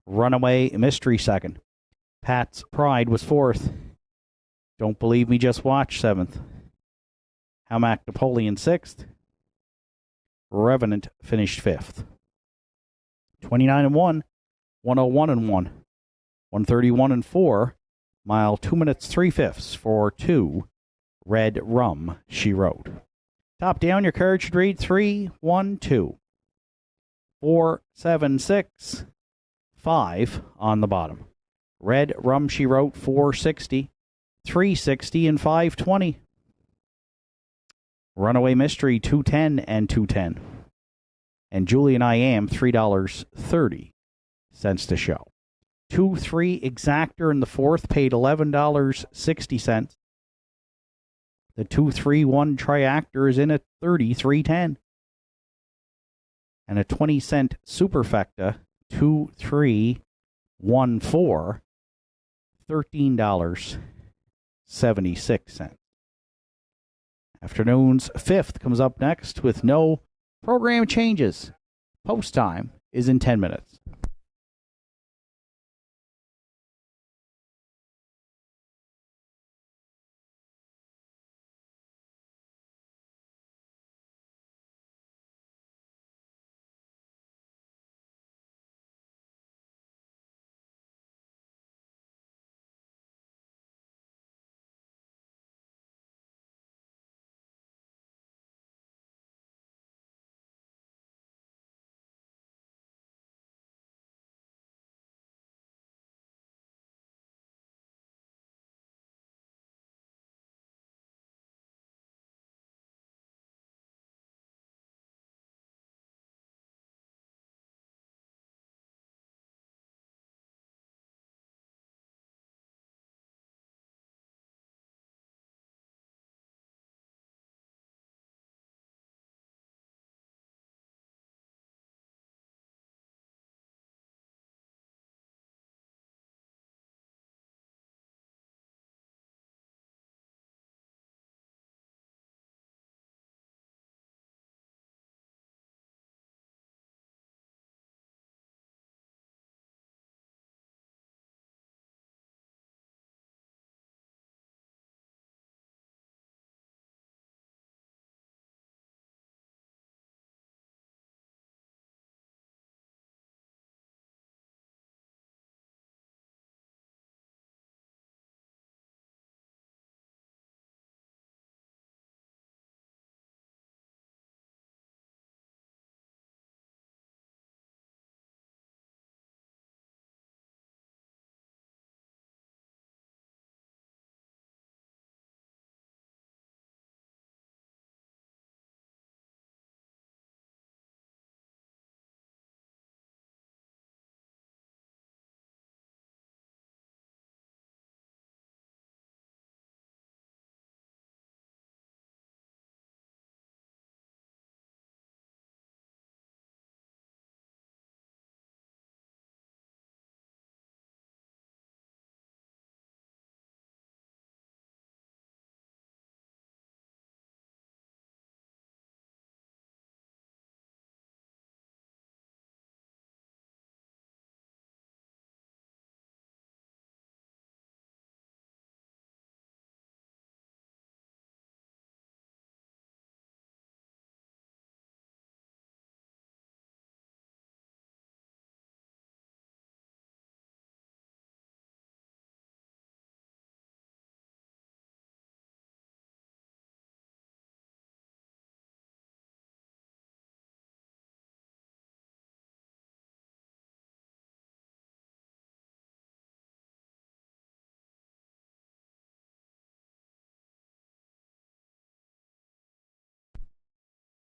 Runaway Mystery 2nd. Pat's Pride was 4th. Don't Believe Me, Just Watch 7th. Hamac Napoleon 6th. Revenant finished 5th. 29-1, 101-1, 131-4. Mile 2 minutes 3/5 for 2. Red Rum She Wrote. Top down, your card should read 3, 1, 2, 4, 7, 6, 5 on the bottom. Red Rum She Wrote 460, 360, and 520. Runaway Mystery 210 and 210. And Julian I Am $3.30 to show. 2-3 Exactor in the 4th paid $11.60. The 2-3-1 Triactor is in at $33.10. And a 20-cent Superfecta 2-3-1-4, $13.76. Afternoon's 5th comes up next with no program changes. Post time is in 10 minutes.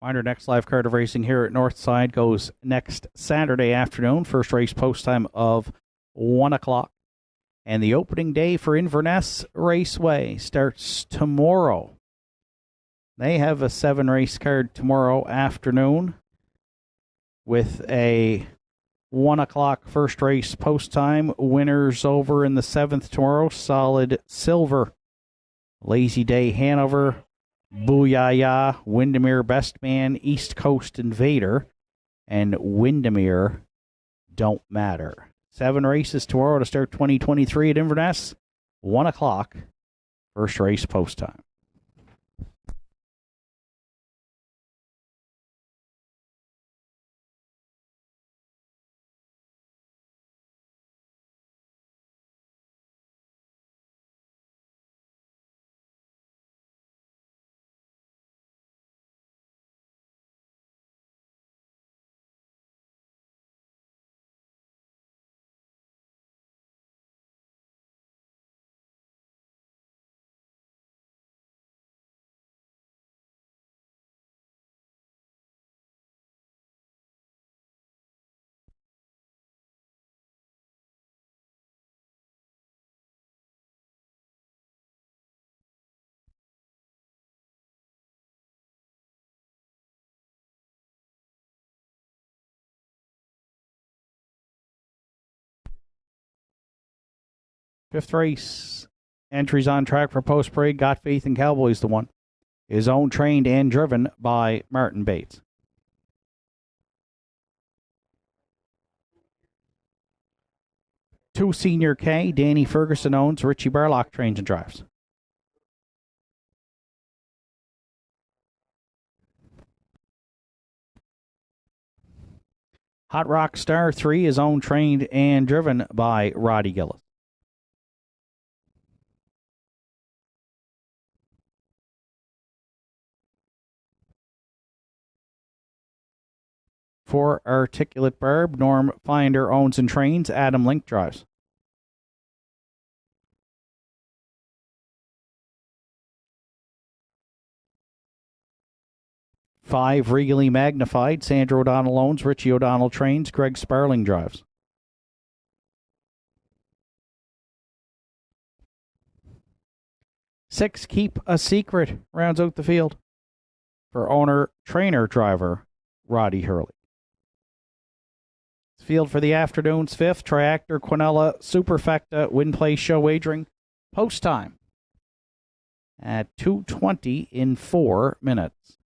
Reminder, next live card of racing here at Northside goes next Saturday afternoon. First race post time of 1 o'clock. And the opening day for Inverness Raceway starts tomorrow. They have a 7-race card tomorrow afternoon with a 1 o'clock first race post time. Winners over in the 7th tomorrow, Solid Silver. Lazy Day Hanover, Booyah, Windermere Best Man, East Coast Invader, and Windermere Don't Matter. 7 races tomorrow to start 2023 at Inverness. 1 o'clock, first race post time. Fifth race. Entries on track for post parade. Got Faith in Cowboys, the one. Is owned, trained, and driven by Martin Bates. Two Senior K. Danny Ferguson owns. Richie Barlock trains and drives. Hot Rock Star 3 is owned, trained, and driven by Roddy Gillis. For Articulate Barb, Norm Finder owns and trains. Adam Link drives. Five, Regally Magnified. Sandra O'Donnell owns. Richie O'Donnell trains. Greg Sparling drives. Six, Keep a Secret rounds out the field for owner, trainer, driver, Roddy Hurley. Field for the afternoon's fifth, Triactor, Quinella, Superfecta, Win Play Show Wagering. Post time at 2:20 in 4 minutes.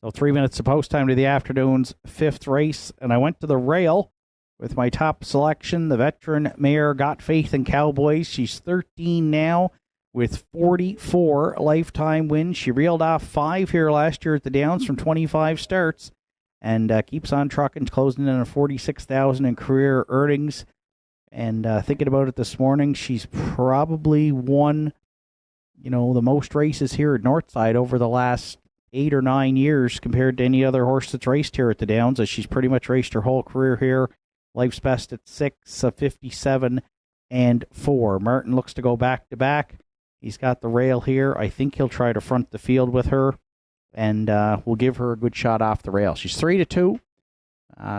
So 3 minutes of post time to the afternoon's fifth race. And I went to the rail with my top selection, the veteran mare Got Faith in Cowboys. She's 13 now with 44 lifetime wins. She reeled off 5 here last year at the Downs from 25 starts and keeps on trucking, closing in on 46,000 in career earnings. And thinking about it this morning, she's probably won, the most races here at Northside over the last 8 or 9 years compared to any other horse that's raced here at the Downs, as she's pretty much raced her whole career here. Life's best at 6, 57 and 4. Martin looks to go back to back. He's got the rail here. I think he'll try to front the field with her, and we'll give her a good shot off the rail. She's 3-2.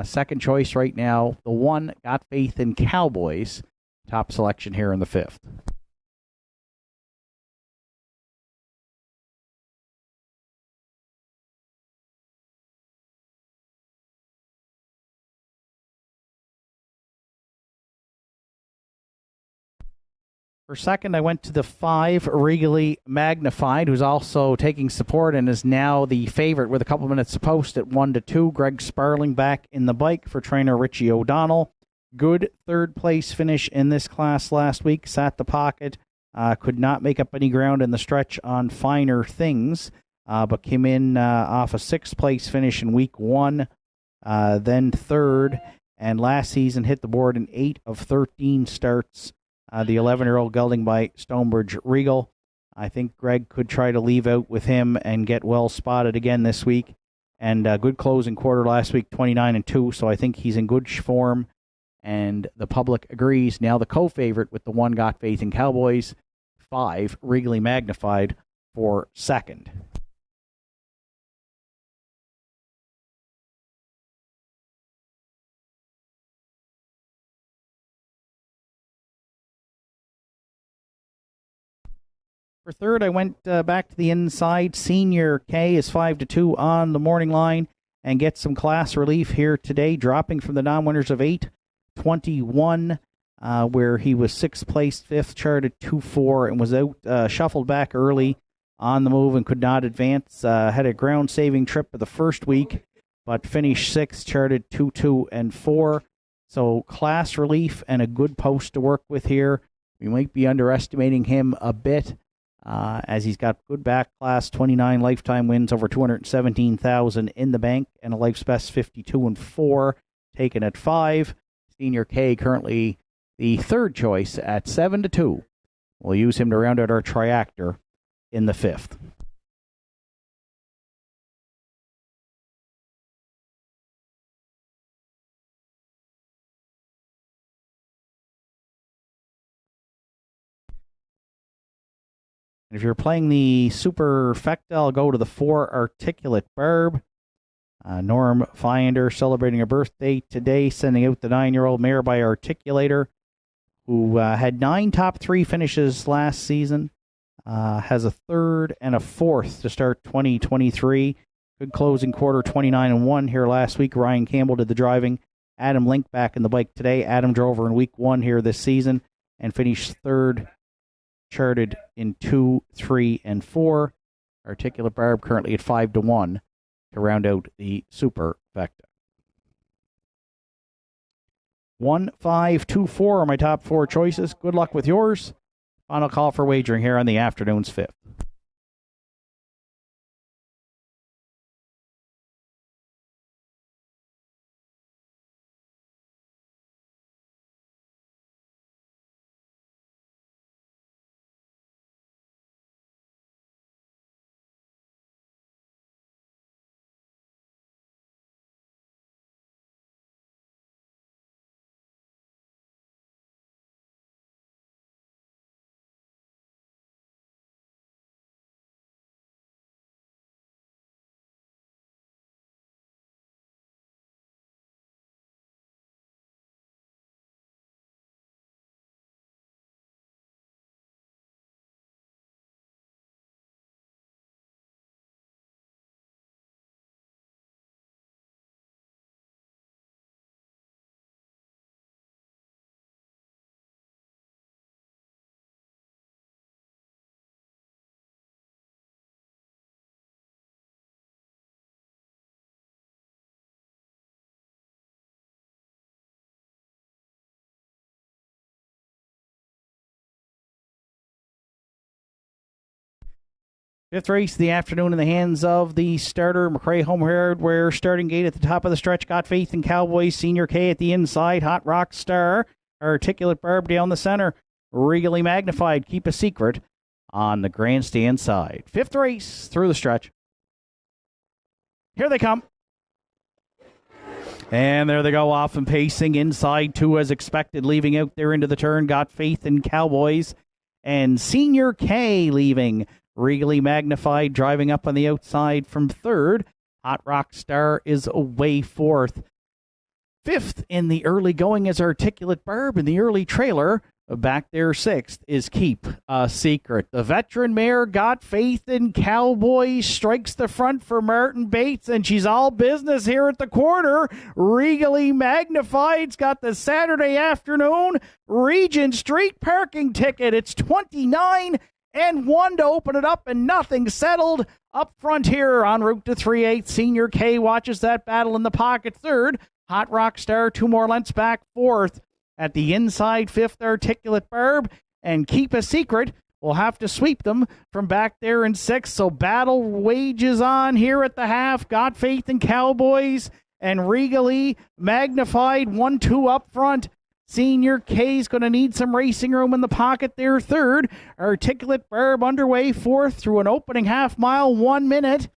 Second choice right now. The one, Got Faith in Cowboys. Top selection here in the fifth. For second, I went to the 5, Regally Magnified, who's also taking support and is now the favorite with a couple minutes to post at 1-2. Greg Sparling back in the bike for trainer Richie O'Donnell. Good third place finish in this class last week. Sat the pocket, could not make up any ground in the stretch on Finer Things, but came in off a 6th place finish in week 1, then third, and last season hit the board in 8 of 13 starts. The 11-year-old gelding by Stonebridge Regal. I think Greg could try to leave out with him and get well spotted again this week. And a good closing quarter last week, 29-2. So I think he's in good form, and the public agrees. Now the co-favorite with the 1 Got Faith in Cowboys, 5 Regally Magnified for second. For third, I went back to the inside. Senior K is 5-2 on the morning line and gets some class relief here today, dropping from the non-winners of 8-21, where he was 6th place, 5th, charted 2-4, and was out, shuffled back early on the move and could not advance. Had a ground-saving trip for the first week, but finished 6th, charted 2-2 and 4. So class relief and a good post to work with here. We might be underestimating him a bit, as he's got good back class, 29 lifetime wins, over 217,000 in the bank, and a life's best 52 and 4, taken at 5. Senior K currently the third choice at 7-2. We'll use him to round out our triactor in the 5th. If you're playing the superfecta, I'll go to the 4 Articulate Barb. Norm Finder celebrating a birthday today, sending out the 9-year-old mare by Articulator, who had 9 top 3 finishes last season. Has a 3rd and a 4th to start 2023. Good closing quarter, 29-1 here last week. Ryan Campbell did the driving. Adam Link back in the bike today. Adam drove her in week 1 here this season and finished 3rd, charted in 2, 3, and 4. Articulate Barb currently at 5-1 to round out the superfecta. 1, 5, 2, 4 are my top 4 choices. Good luck with yours. Final call for wagering here on the afternoon's 5th. Fifth race of the afternoon in the hands of the starter, McRae Home Hardware. Starting gate at the top of the stretch. Got Faith in Cowboys. Senior K at the inside. Hot Rock Star. Articulate Barb down the center. Regally Magnified. Keep a Secret on the grandstand side. Fifth race through the stretch. Here they come. And there they go, off and pacing inside 2 as expected, leaving out there into the turn. Got Faith in Cowboys. And Senior K leaving. Regally Magnified driving up on the outside from 3rd. Hot Rock Star is away 4th. 5th in the early going is Articulate Barb. In the early trailer, back there 6th is Keep a Secret. The veteran mare Got Faith in Cowboys strikes the front for Martin Bates, and she's all business here at the quarter. Regally Magnified's got the Saturday afternoon Regent Street parking ticket. It's 29 and 1 to open it up, and nothing settled up front here en route to 3/8. Senior K watches that battle in the pocket 3rd. Hot Rock Star 2 more lengths back 4th. At the inside 5th, Articulate Barb, and Keep a Secret will have to sweep them from back there in 6th. So battle wages on here at the half. Got Faith in Cowboys and Regally Magnified 1-2 up front. Senior K's going to need some racing room in the pocket there, third. Articulate Barb underway, fourth through an opening half mile, 1 minute,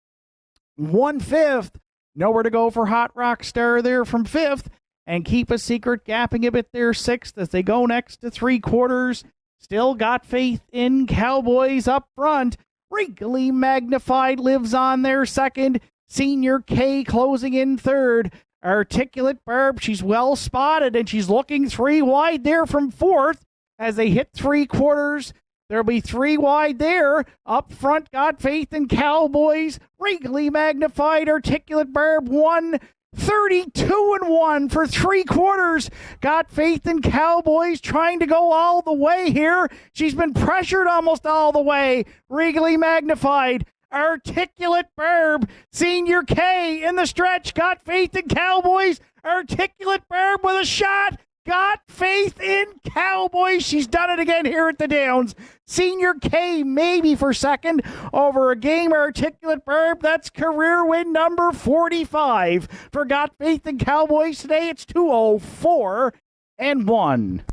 1/5. Nowhere to go for Hot Rock Star there from fifth. And Keep a Secret gapping a bit there, sixth as they go next to 3/4. Still Got Faith in Cowboys up front. Wrinkly Magnified lives on there second. Senior K closing in third. Articulate Barb, she's well spotted, and she's looking 3 wide there from fourth as they hit 3/4. There'll be 3 wide there. Up front, Got Faith in Cowboys. Wrinkly Magnified, Articulate Barb, 1:32-1 for 3/4. Got Faith in Cowboys trying to go all the way here. She's been pressured almost all the way. Regally Magnified, Articulate Barb, Senior K in the stretch. Got Faith in Cowboys. Articulate Barb with a shot. Got Faith in Cowboys. She's done it again here at the Downs. Senior K maybe for second over a game. Articulate Barb, that's career win number 45 for Got Faith in Cowboys today. It's 2:04-1.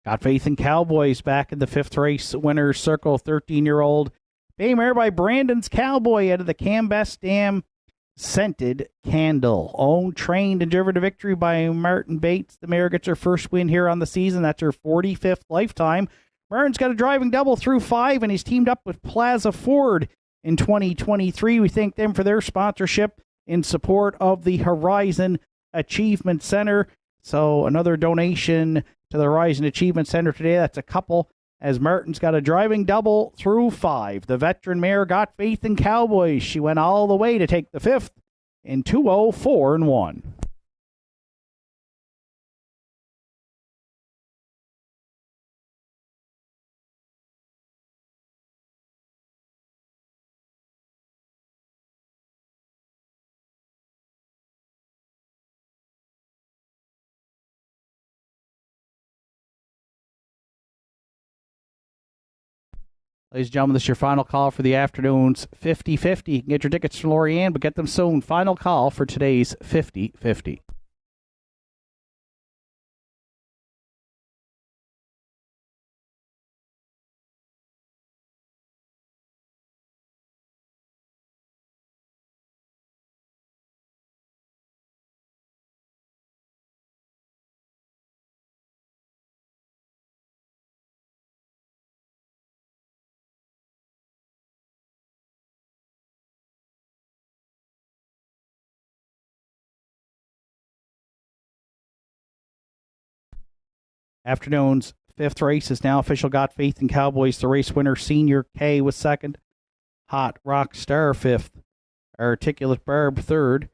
Got Faith in Cowboys back in the fifth race winner's circle. 13-year-old Baymare by Brandon's Cowboy out of the Cambest Dam Scented Candle. Owned, trained, and driven to victory by Martin Bates. The mare gets her first win here on the season. That's her 45th lifetime. Martin's got a driving double through 5, and he's teamed up with Plaza Ford in 2023. We thank them for their sponsorship in support of the Horizon Achievement Center. So another donation to the Horizon Achievement Center today. That's a couple, as Martin's got a driving double through 5. The veteran mare Got Faith in Cowboys. She went all the way to take the 5th in 2:04-1. Ladies and gentlemen, this is your final call for the afternoon's 50-50. You can get your tickets from Lorianne, but get them soon. Final call for today's 50-50. Afternoon's 5th race is now official. Got Faith in Cowboys. The race winner, Senior K, was 2nd. Hot Rock Star 5th. Articulate Barb 3rd.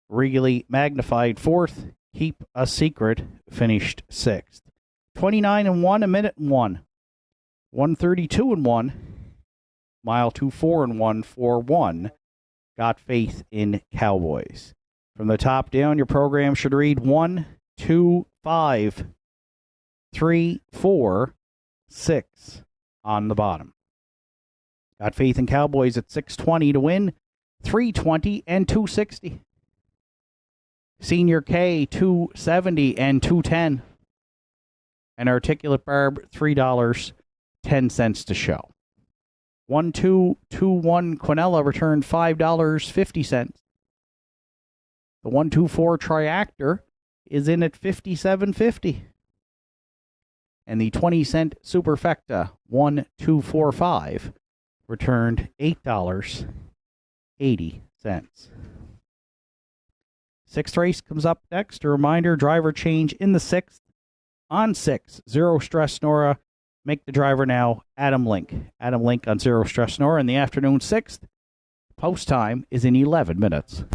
Regally Magnified 4th. Keep a Secret finished 6th. 29-1, a minute and 1. 132-1. Mile 2-4-1 4-1. Got Faith in Cowboys. From the top down, your program should read 1, 2, 5, 3, 4, 6 on the bottom. Got Faith in Cowboys at 620 to win, 320 and 260. Senior K, 270 and 210. And Articulate Barb, $3.10 to show. 1-2-2-1 Quinella returned $5.50. The 1-2-4 Triactor is in at $57.50. And the 20-cent Superfecta 1-2-4-5 returned $8.80. Sixth race comes up next. A reminder, driver change in the 6th. On 6, Zero Stress Nora. Make the driver now, Adam Link. Adam Link on Zero Stress Nora in the afternoon 6th. Post time is in 11 minutes.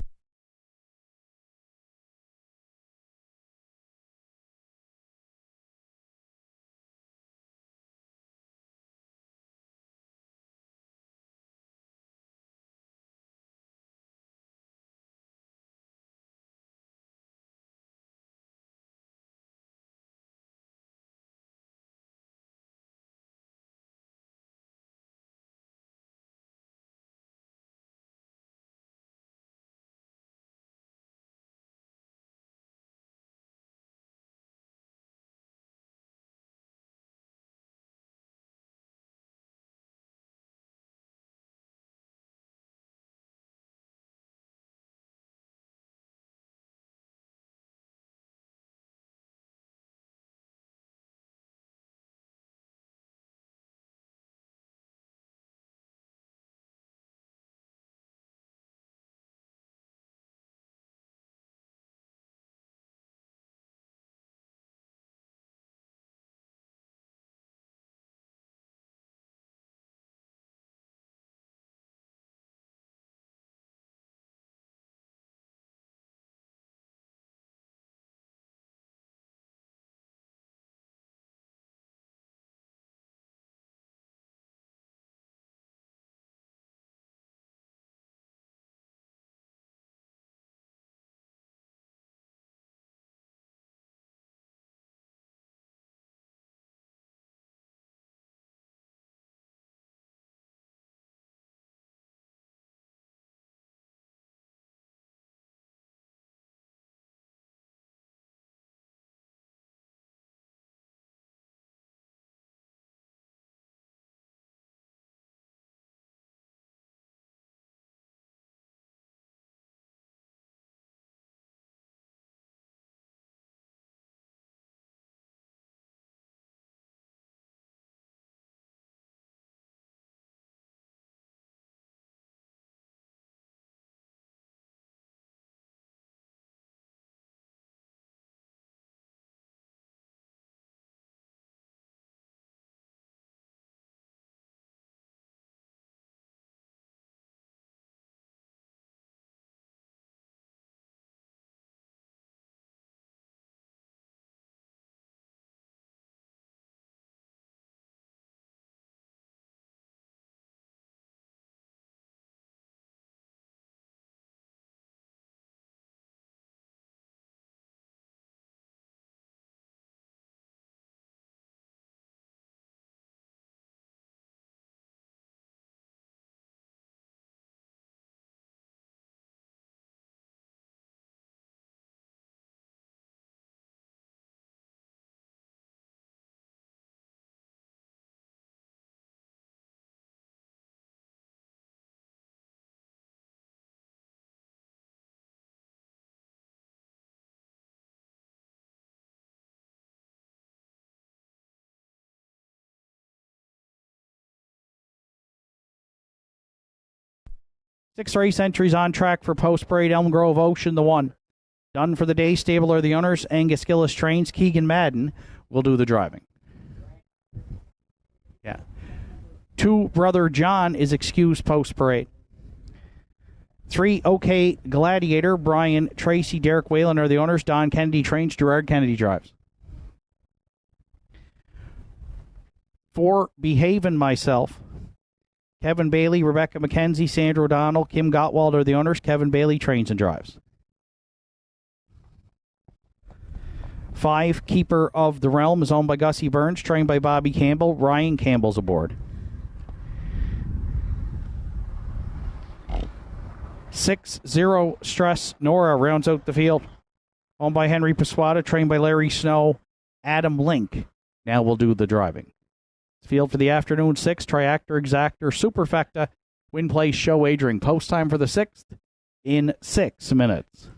Six race entries on track for Post Parade. Elm Grove Ocean, the 1. Done for the day. Stable are the owners. Angus Gillis trains. Keegan Madden will do the driving. Yeah. 2 Brother John is excused Post Parade. 3, OK Gladiator. Brian Tracy, Derek Whalen are the owners. Don Kennedy trains. Gerard Kennedy drives. 4, Behavin' Myself. Kevin Bailey, Rebecca McKenzie, Sandra O'Donnell, Kim Gottwald are the owners. Kevin Bailey trains and drives. 5, Keeper of the Realm is owned by Gussie Burns, trained by Bobby Campbell. Ryan Campbell's aboard. 6, Zero Stress Nora rounds out the field. Owned by Henry Pasquata, trained by Larry Snow. Adam Link now will do the driving. Field for the afternoon 6, Triactor, Exactor, Superfecta, Win Place, Show Wagering. Post time for the 6th in 6 minutes.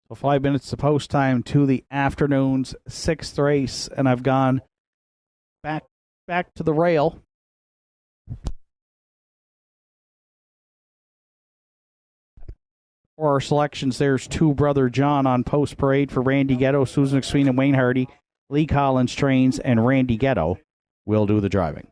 So 5 minutes to post time to the afternoon's 6th race, and I've gone back to the rail. For our selections, there's Two Brother John on post parade for Randy Ghetto, Susan McSween, and Wayne Hardy. Lee Collins trains, and Randy Ghetto will do the driving.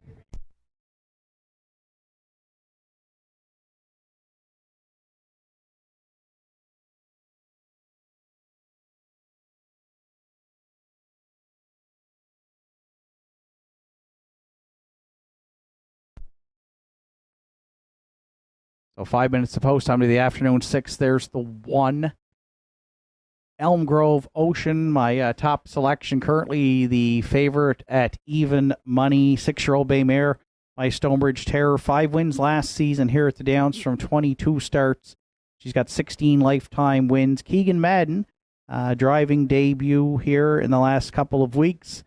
So 5 minutes to post time to the afternoon 6th. There's the 1. Elm Grove Ocean, my top selection, currently the favorite at even money. 6-year-old Bay Mare by Stonebridge Terror. 5 wins last season here at the Downs from 22 starts. She's got 16 lifetime wins. Keegan Madden, driving debut here in the last couple of weeks.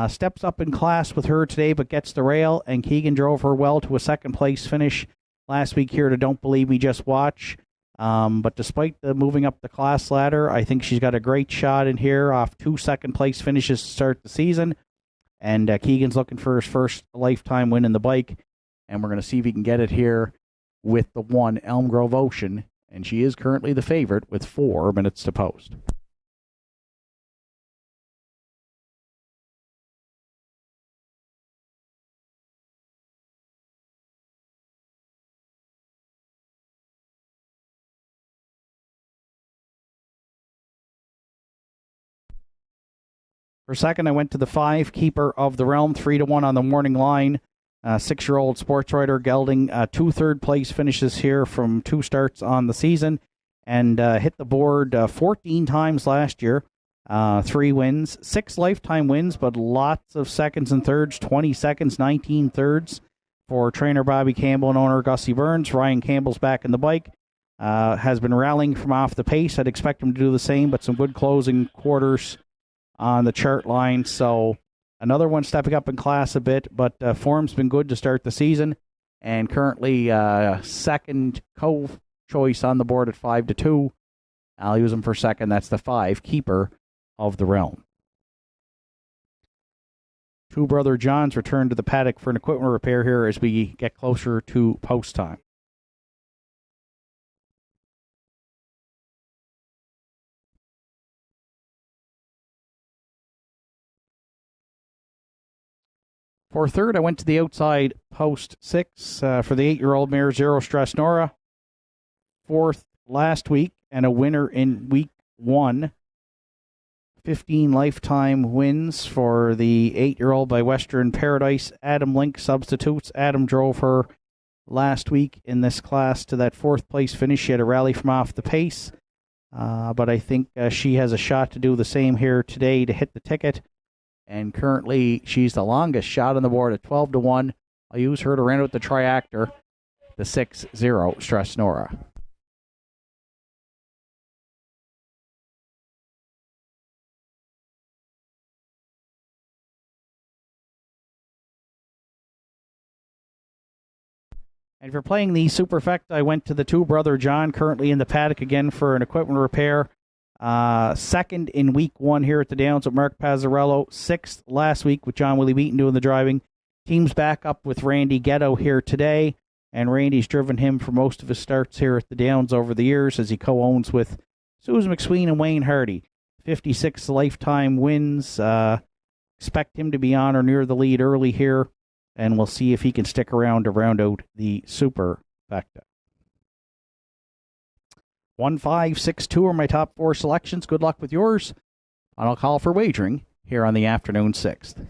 Steps up in class with her today, but gets the rail, and Keegan drove her well to a second-place finish last week here to Don't Believe Me, Just Watch. But despite the moving up the class ladder, I think she's got a great shot in here off 2 second-place finishes to start the season. And Keegan's looking for his first lifetime win in the bike. And we're going to see if he can get it here with the 1 Elm Grove Ocean. And she is currently the favorite with 4 minutes to post. For second, I went to the 5, Keeper of the Realm, 3-1 on the morning line. 6-year-old sports writer gelding, 2 third-place finishes here from 2 starts on the season, and hit the board 14 times last year. 3 wins, 6 lifetime wins, but lots of seconds and thirds, 20 seconds, 19 thirds for trainer Bobby Campbell and owner Gussie Burns. Ryan Campbell's back in the bike. Has been rallying from off the pace. I'd expect him to do the same, but some good closing quarters on the chart line. So another one stepping up in class a bit, but form's been good to start the season, and currently second choice on the board at 5-2. I'll use him for second. That's the 5, Keeper of the Realm. Two Brother Johns return to the paddock for an equipment repair here as we get closer to post time. For third, I went to the outside post 6 for the 8-year-old mare Zero Stress Nora. 4th last week and a winner in week 1. 15 lifetime wins for the 8-year-old by Western Paradise. Adam Link substitutes. Adam drove her last week in this class to that 4th place finish. She had a rally from off the pace, but I think she has a shot to do the same here today to hit the ticket. And currently, she's the longest shot on the board at 12-1. I'll use her to round out the triactor. the 6-0 Stress Nora. And if you're playing the Superfecta, I went to the two Brother John, currently in the paddock again for an equipment repair. Second in week 1 here at the Downs with Mark Pazzarello. 6th last week with John Willie Beaton doing the driving. Team's back up with Randy Ghetto here today. And Randy's driven him for most of his starts here at the Downs over the years as he co-owns with Susan McSween and Wayne Hardy. 56 lifetime wins. Expect him to be on or near the lead early here. And we'll see if he can stick around to round out the Superfecta. 1, 5, 6, 2 are my top 4 selections. Good luck with yours. And I'll call for wagering here on the afternoon 6th.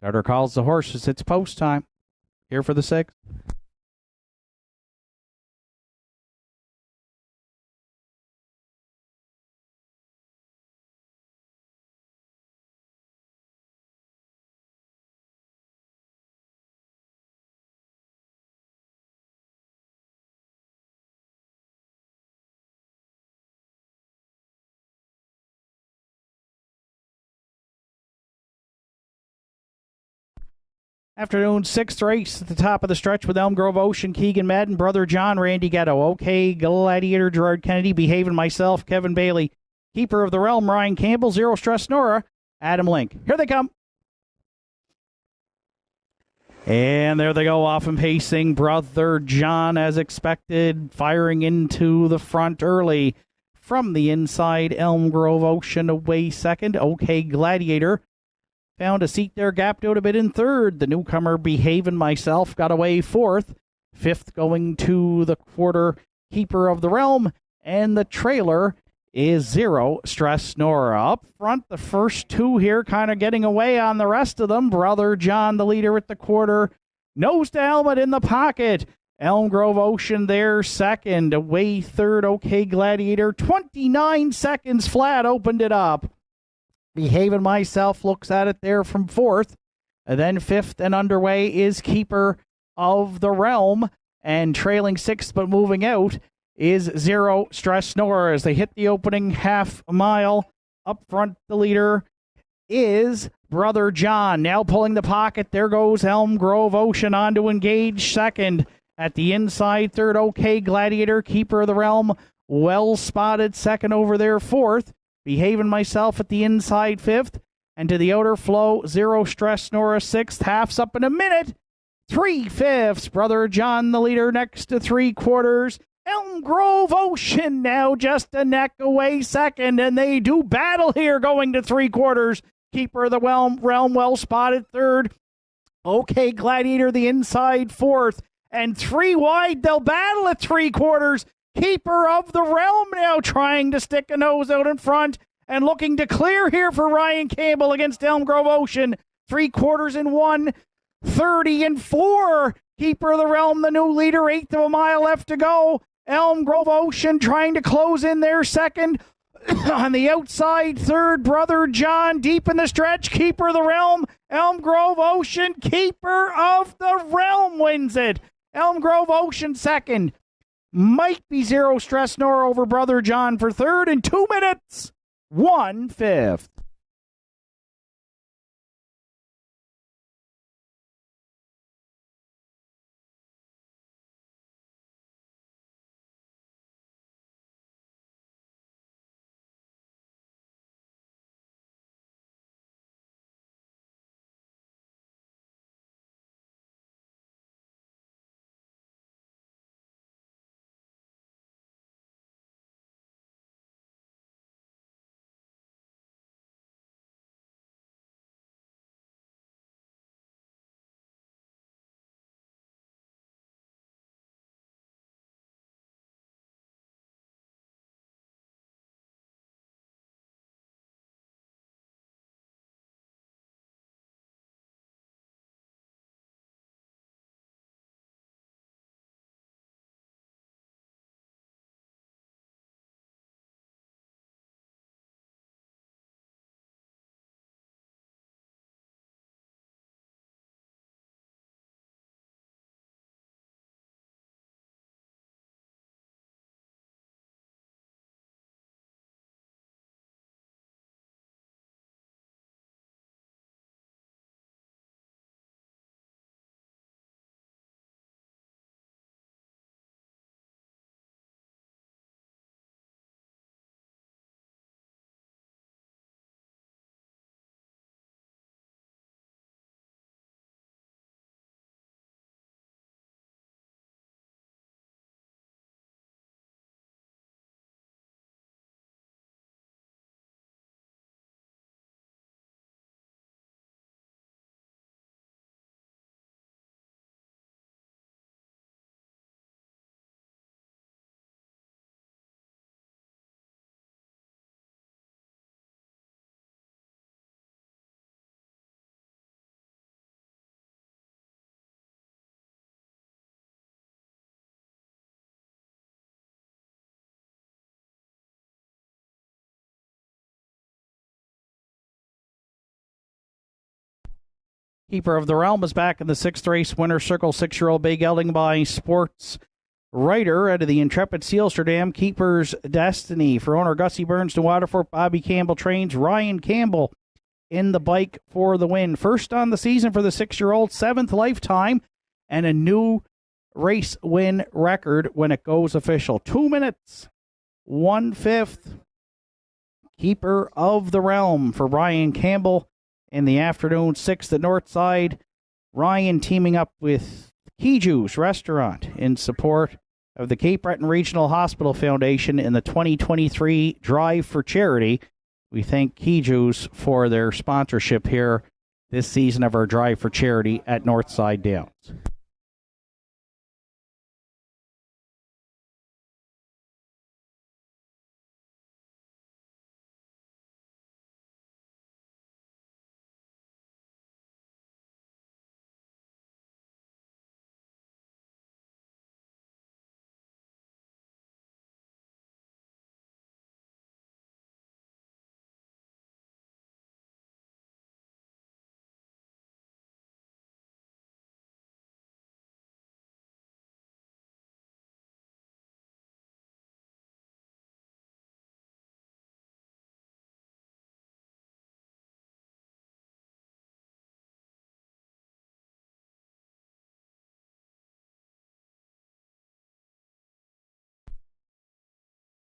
Starter calls the horses. It's post time. Here for the 6th. Afternoon 6th race at the top of the stretch with Elm Grove Ocean, Keegan Madden, Brother John, Randy Ghetto, OK Gladiator, Gerard Kennedy, Behaving Myself, Kevin Bailey, Keeper of the Realm, Ryan Campbell, Zero Stress Nora, Adam Link. Here they come. And there they go, off and pacing. Brother John, as expected, firing into the front early. From the inside, Elm Grove Ocean away second. OK Gladiator found a seat there, gapped out a bit in third. The newcomer Behaving Myself got away fourth. Fifth going to the quarter, Keeper of the Realm. And the trailer is Zero Stress Nora. Up front, the first two here kind of getting away on the rest of them. Brother John, the leader at the quarter. Nose to helmet in the pocket. Elm Grove Ocean there second. Away third, OK Gladiator. 29 seconds flat opened it up. Behaving Myself looks at it there from fourth. And then fifth and underway is Keeper of the Realm. And trailing sixth but moving out is Zero Stress Snorer as they hit the opening half mile. Up front, the leader is Brother John. Now pulling the pocket. There goes Elm Grove Ocean on to engage second. At the inside, third, OK Gladiator. Keeper of the Realm, well spotted. Second over there, fourth. Behaving Myself at the inside, fifth. And to the outer flow, Zero Stress Snorer, sixth. Half's up in a minute. 3/5. Brother John, the leader, next to 3/4. Elm Grove Ocean now just a neck away second, and they do battle here going to 3/4. Keeper of the Realm well spotted third. OK Gladiator, the inside, fourth. And three wide, they'll battle at 3/4. Keeper of the Realm now trying to stick a nose out in front and looking to clear here for Ryan Campbell against Elm Grove Ocean. 3/4 in 1:30 and 4. Keeper of the Realm, the new leader, eighth of a mile left to go. Elm Grove Ocean trying to close in there second. On the outside, third, Brother John, deep in the stretch. Keeper of the Realm, Elm Grove Ocean. Keeper of the Realm wins it. Elm Grove Ocean second. Might be Zero Stress Snorer over Brother John for third in 2 minutes. 1/5. Keeper of the Realm is back in the sixth race. Winner Circle, 6-year-old Bay Gelding by Sports Writer out of the Intrepid Sealsterdam. Keeper's Destiny for owner Gussie Burns to Waterford. Bobby Campbell trains. Ryan Campbell in the bike for the win. First on the season for the 6-year-old, 7th lifetime, and a new race win record when it goes official. 2 minutes, 1/5. Keeper of the Realm for Ryan Campbell in the afternoon. 6th at Northside. Ryan teaming up with Kiju's Restaurant in support of the Cape Breton Regional Hospital Foundation in the 2023 Drive for Charity. We thank Kiju's for their sponsorship here this season of our Drive for Charity at Northside Downs.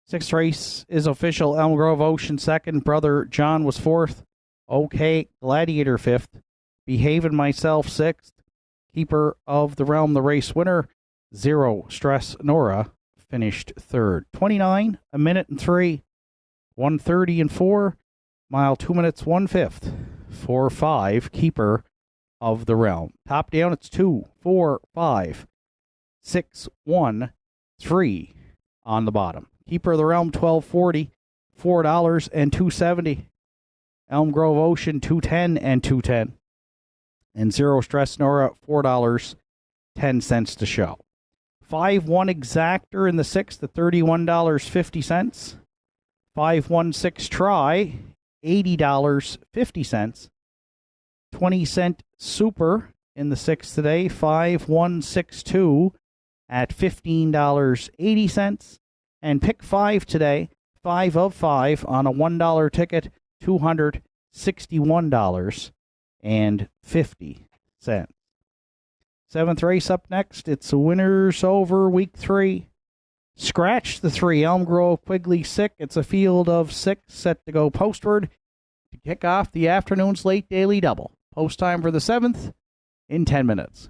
Sixth race is official. Elm Grove Ocean second. Brother John was fourth. Okay Gladiator fifth. Behaving Myself sixth. Keeper of the Realm, the race winner. Zero Stress Nora finished third. 29, a minute and 3. 1:30 and 4. Mile 2 minutes 1/5. 4-5. Keeper of the Realm. Top down, it's 2, 4, 5, 6, 1, 3 on the bottom. Keeper of the Realm, $12.40, $4 and $2.70. Elm Grove Ocean, $2.10 and $2.10. And Zero Stress Nora, $4.10 to show. 5-1 Exactor in the sixth at $31.50. 5-1-6 Try, $80.50. 20-cent Super in the sixth today, 5-1-6-2 at $15.80. And Pick 5 today, 5 of 5 on a $1 ticket, $261.50. Seventh race up next. It's Winners Over Week 3. Scratch the 3. Elm Grove Quigley sick. It's a field of 6 set to go postward to kick off the afternoon's late daily double. Post time for the 7th in 10 minutes.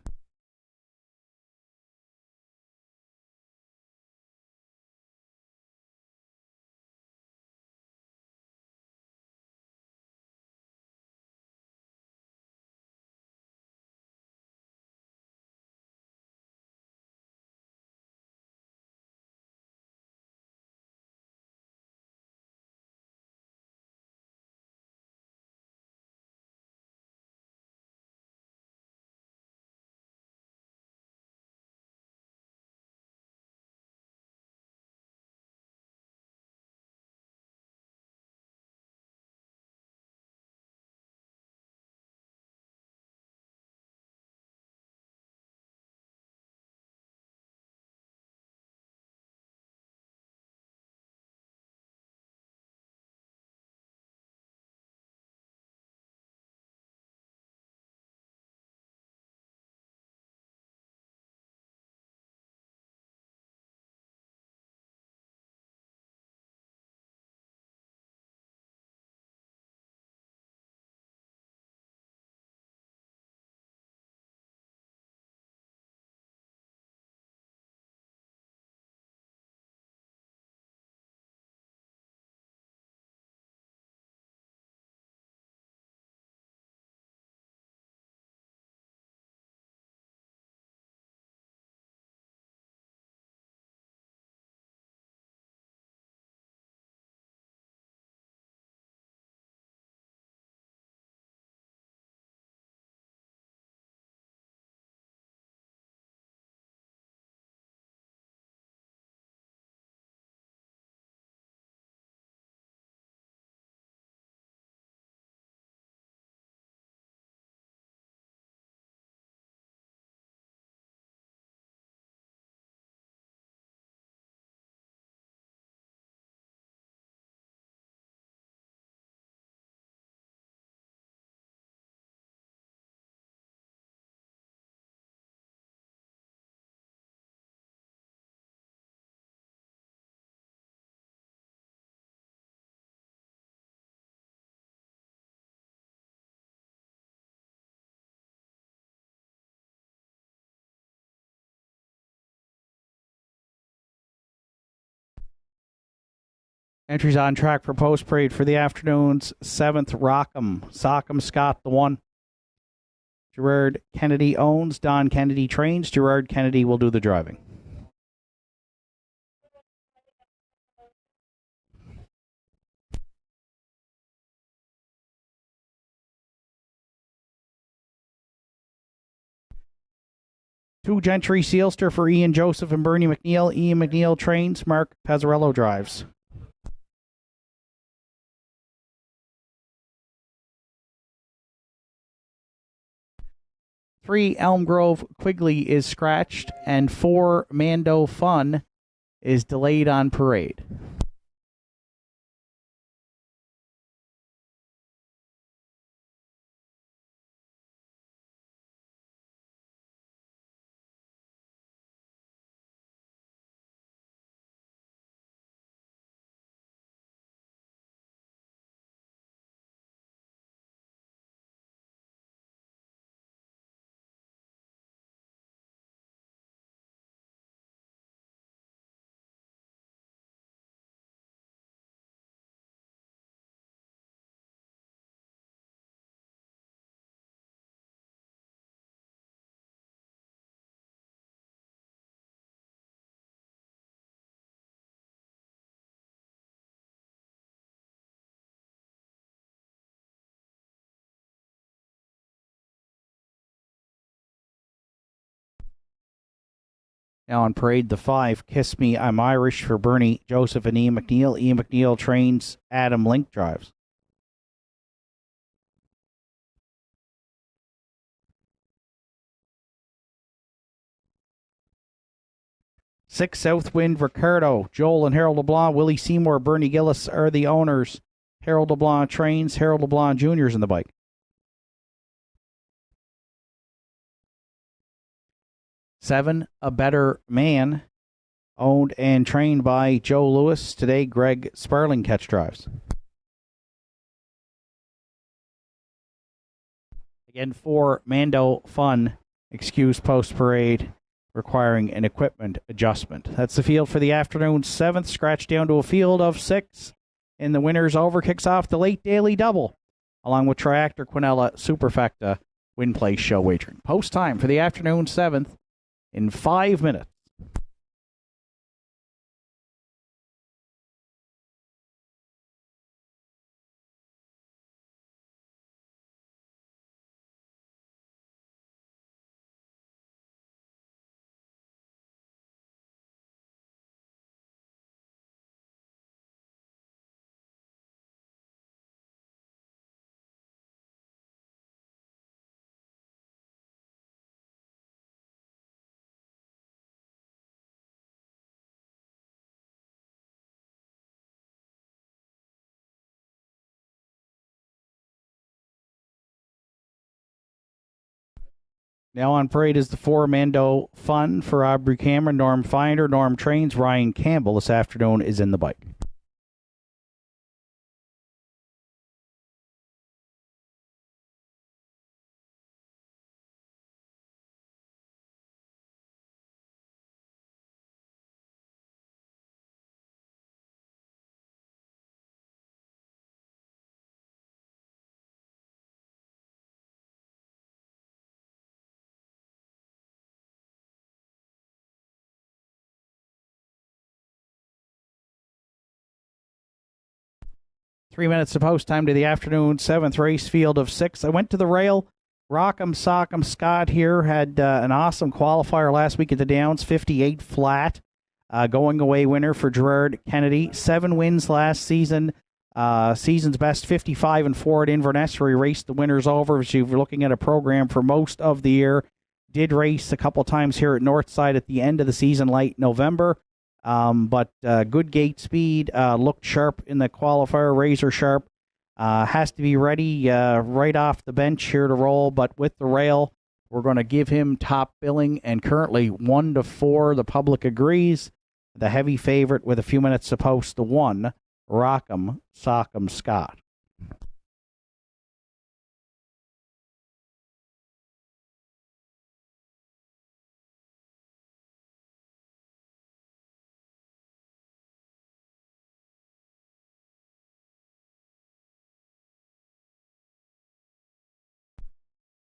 Entries on track for post parade for the afternoon's 7th Rockham. Sock'em Scott the 1. Gerard Kennedy owns. Don Kennedy trains. Gerard Kennedy will do the driving. Two Gentry Sealster for Ian Joseph and Bernie McNeil. Ian McNeil trains. Mark Pazzarello drives. Three Elm Grove Quigley is scratched, and 4 Mando Fun is delayed on parade. Now on parade, the 5, Kiss Me, I'm Irish for Bernie, Joseph, and Ian McNeil. Ian McNeil trains, Adam Link drives. 6, Southwind, Ricardo, Joel and Harold LeBlanc, Willie Seymour, Bernie Gillis are the owners. Harold LeBlanc trains, Harold LeBlanc Jr. is in the bike. 7, A Better Man, owned and trained by Joe Lewis. Today, Greg Sparling catch drives. Again, 4, Mando Fun, excuse post-parade, requiring an equipment adjustment. That's the field for the afternoon 7th, scratched down to a field of 6. And the winner's over, kicks off the late daily double, along with Triactor, Quinella, Superfecta, Win Place Show wagering. Post time for the afternoon 7th in 5 minutes. Now on parade is the 4, Mando Fun for Aubrey Cameron, Norm Finder, Norm trains, Ryan Campbell this afternoon is in the bike. Three minutes to post time to the afternoon 7th race, field of 6. I went to the rail. Rock'em Sock'em Scott here had an awesome qualifier last week at the Downs, 58 flat. Going away winner for Gerard Kennedy. 7 wins last season. Season's best 55-4 at Inverness, where he raced the winners over. If you're looking at a program for most of the year, did race a couple times here at Northside at the end of the season, late November. But good gate speed, looked sharp in the qualifier, razor sharp. Has to be ready right off the bench here to roll, but with the rail, we're going to give him top billing, and currently 1-4, the public agrees. The heavy favorite with a few minutes to post, the 1, Rock'em Sock'em Scott.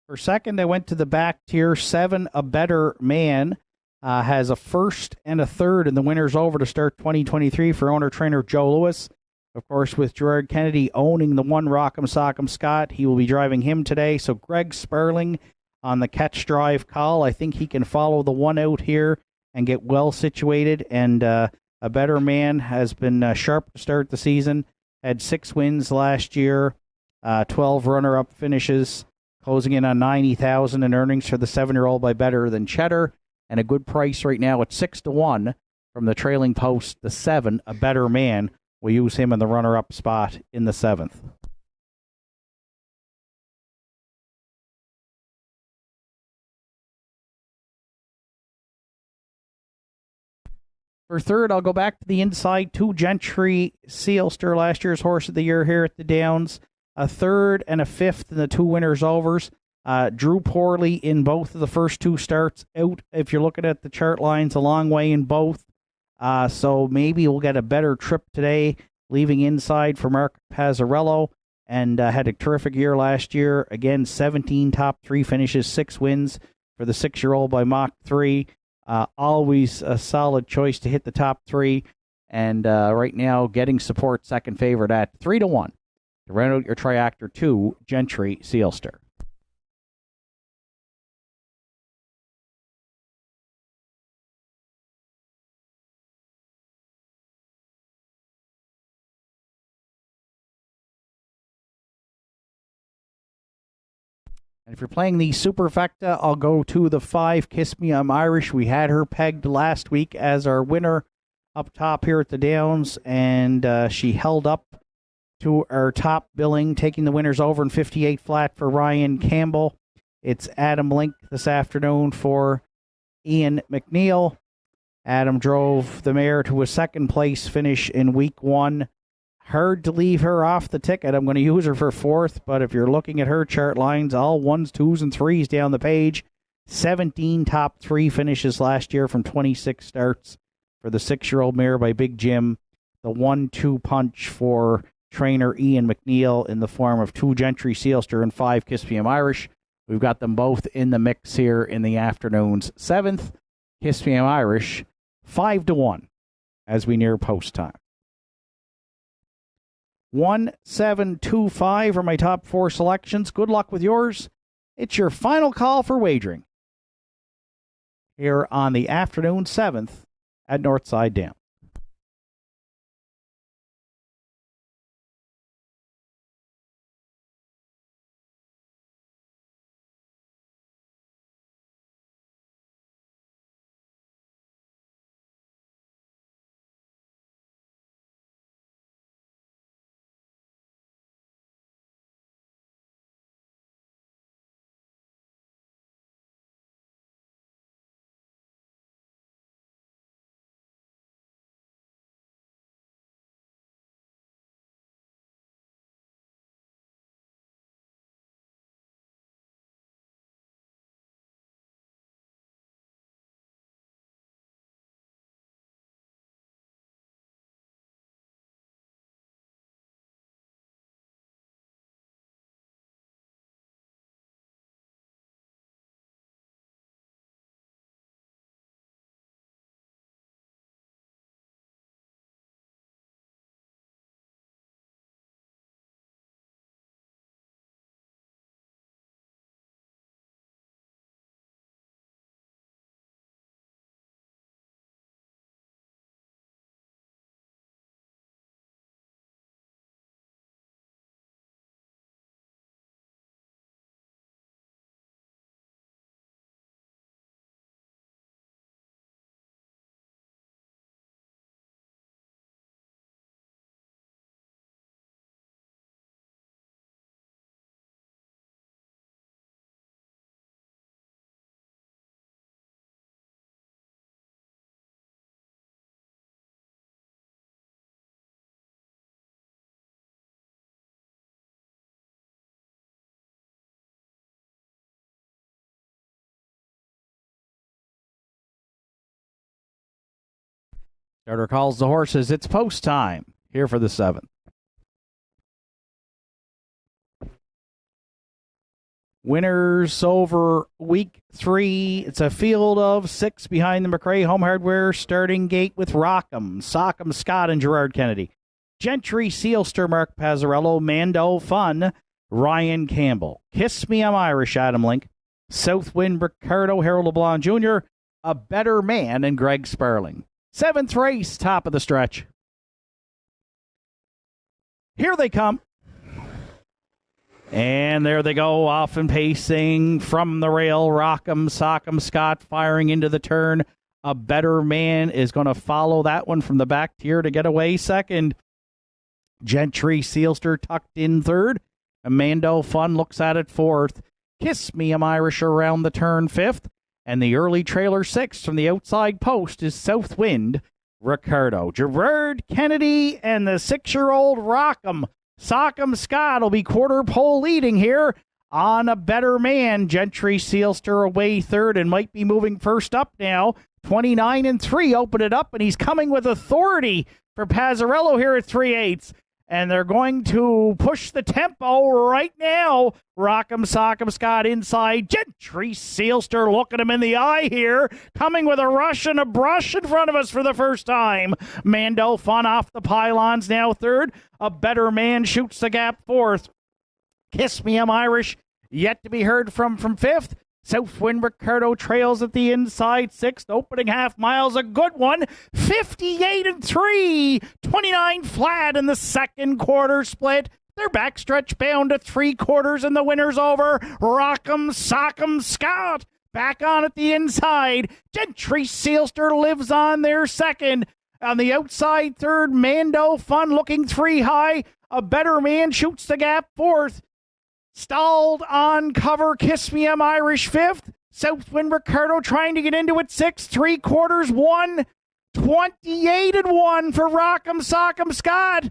For second, I went to the back tier. 7, A Better Man, has a first and a third in the winners over to start 2023 for owner-trainer Joe Lewis. Of course, with Gerard Kennedy owning the 1, Rock'em Sock'em Scott, he will be driving him today. So Greg Sparling on the catch drive call. I think he can follow the 1 out here and get well situated. And A Better Man has been sharp to start the season. Had 6 wins last year, 12 runner-up finishes, closing in on $90,000 in earnings for the 7-year-old by Better Than Cheddar, and a good price right now at 6-1 from the trailing post. The 7, A Better Man, will use him in the runner-up spot in the 7th. For third, I'll go back to the inside. 2, Gentry Sealster, last year's horse of the year here at the Downs. A third and a 5th in the 2 winners overs. Drew poorly in both of the first 2 starts. Out, if you're looking at the chart lines, a long way in both. So maybe we'll get a better trip today, leaving inside for Mark Pazzarello. And had a terrific year last year. Again, 17 top 3 finishes, 6 wins for the 6-year-old by Mach 3. Always a solid choice to hit the top 3. And right now, getting support second favorite at 3-1. To run out your Triactor 2, Gentry Sealster. And if you're playing the Superfecta, I'll go to the 5, Kiss Me I'm Irish. We had her pegged last week as our winner up top here at the Downs, and she held up to our top billing, taking the winners over in 58 flat for Ryan Campbell. It's Adam Link this afternoon for Ian McNeil. Adam drove the mare to a second place finish in week 1. Hard to leave her off the ticket. I'm going to use her for 4th, but if you're looking at her chart lines, all 1s, 2s, and 3s down the page. 17 top 3 finishes last year from 26 starts for the 6-year-old mare by Big Jim. The 1-2 punch for trainer Ian McNeil in the form of 2 Gentry Sealster and 5 Kiss Me I'm Irish. We've got them both in the mix here in the afternoon's 7th. Kiss Me I'm Irish, 5-1 as we near post time. 1725 are my top 4 selections. Good luck with yours. It's your final call for wagering here on the afternoon 7th at Northside Dam. Starter calls the horses. It's post time here for the 7th. Winners over week 3. It's a field of 6 behind the McRae Home Hardware starting gate with Rockham, Sock'em Scott, and Gerard Kennedy. Gentry, Sealster, Mark Pazzarello, Mando, Fun, Ryan Campbell. Kiss Me I'm Irish, Adam Link. Southwind, Ricardo, Harold LeBlanc Jr., A Better Man, and Greg Sparling. 7th race, top of the stretch. Here they come. And there they go, off and pacing from the rail. Rockham, Sock'em Scott firing into the turn. A Better Man is going to follow that one from the back tier to get away second. Gentry, Sealster tucked in third. Amando Fun looks at it 4th. Kiss Me I'm Irish around the turn 5th. And the early trailer 6th from the outside post is Southwind, Ricardo. Gerard Kennedy and the 6-year-old Rockham, Sock'em Scott will be quarter pole leading here on A Better Man. Gentry, Sealster away third and might be moving first up now. 29-3, open it up, and he's coming with authority for Pazzarello here at 3/8. And they're going to push the tempo right now. Rockham, Sock'em Scott inside. Gentry, Sealster looking him in the eye here. Coming with a rush and a brush in front of us for the first time. Mando Fun off the pylons now third. A Better Man shoots the gap 4th. Kiss Me I'm Irish yet to be heard from 5th. Southwind Ricardo trails at the inside 6th. Opening half mile's a good one. 58-3. 29 flat in the second quarter split. They're backstretch bound to 3/4, and the winner's over. Rock'em Sock'em Scott back on at the inside. Gentry Sealster lives on there second. On the outside third, Mando Fun looking 3 high. A Better Man shoots the gap fourth. Stalled on cover, Kiss Me I'm Irish fifth. Southwind Ricardo trying to get into it sixth. 3/4 one. 28-1 for Rock'em Sock'em Scott.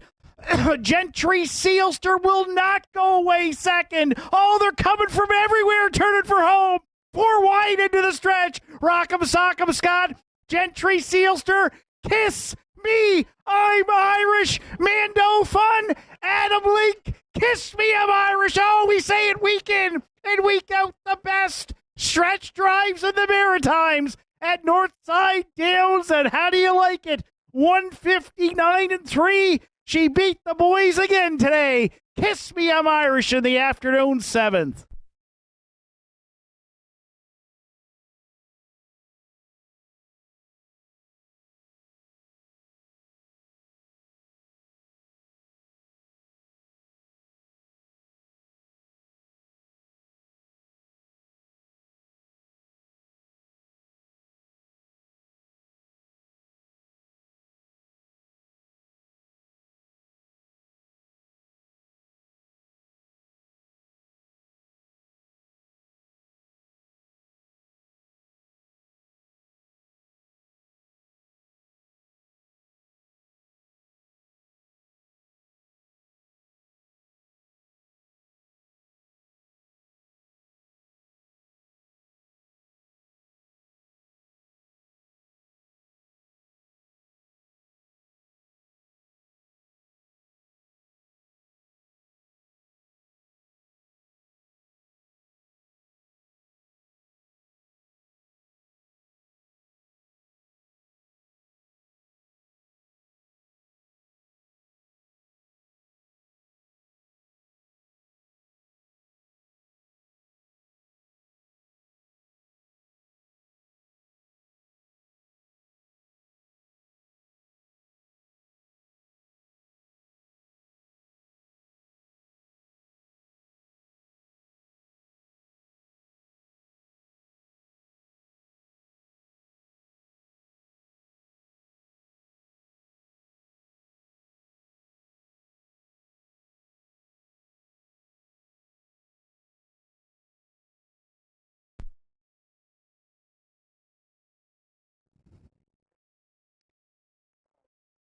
Gentry Sealster will not go away second. Oh, they're coming from everywhere, turning for home. 4 wide into the stretch. Rock'em Sock'em Scott. Gentry Sealster. Kiss Me I'm Irish. Mando Fun. Adam Link. Kiss Me I'm Irish. Oh, we say it week in and week out. The best stretch drives in the Maritimes at Northside Downs. And how do you like it? 159-3. She beat the boys again today. Kiss Me I'm Irish in the afternoon 7th.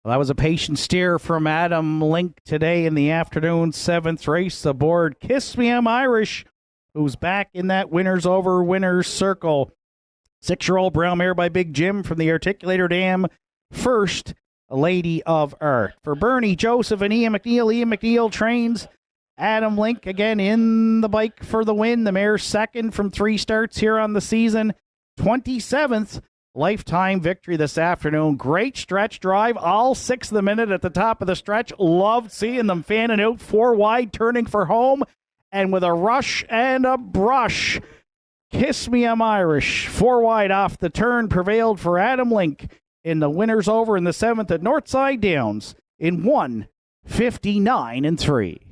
Well, that was a patient steer from Adam Link today in the afternoon 7th race aboard Kiss Me I'm Irish, who's back in that winners over winners circle. 6-year-old brown mare by Big Jim from the Articulator Dam. First, a Lady of Art. For Bernie, Joseph, and Ian McNeil trains. Adam Link again in the bike for the win. The mare second from 3 starts here on the season. 27th lifetime victory this afternoon. Great stretch drive. All 6 of the minute at the top of the stretch. Loved seeing them fanning out 4 wide, turning for home. And with a rush and a brush, Kiss Me I'm Irish, 4 wide off the turn, prevailed for Adam Link in the winners over in the 7th at Northside Downs in 1:59-3.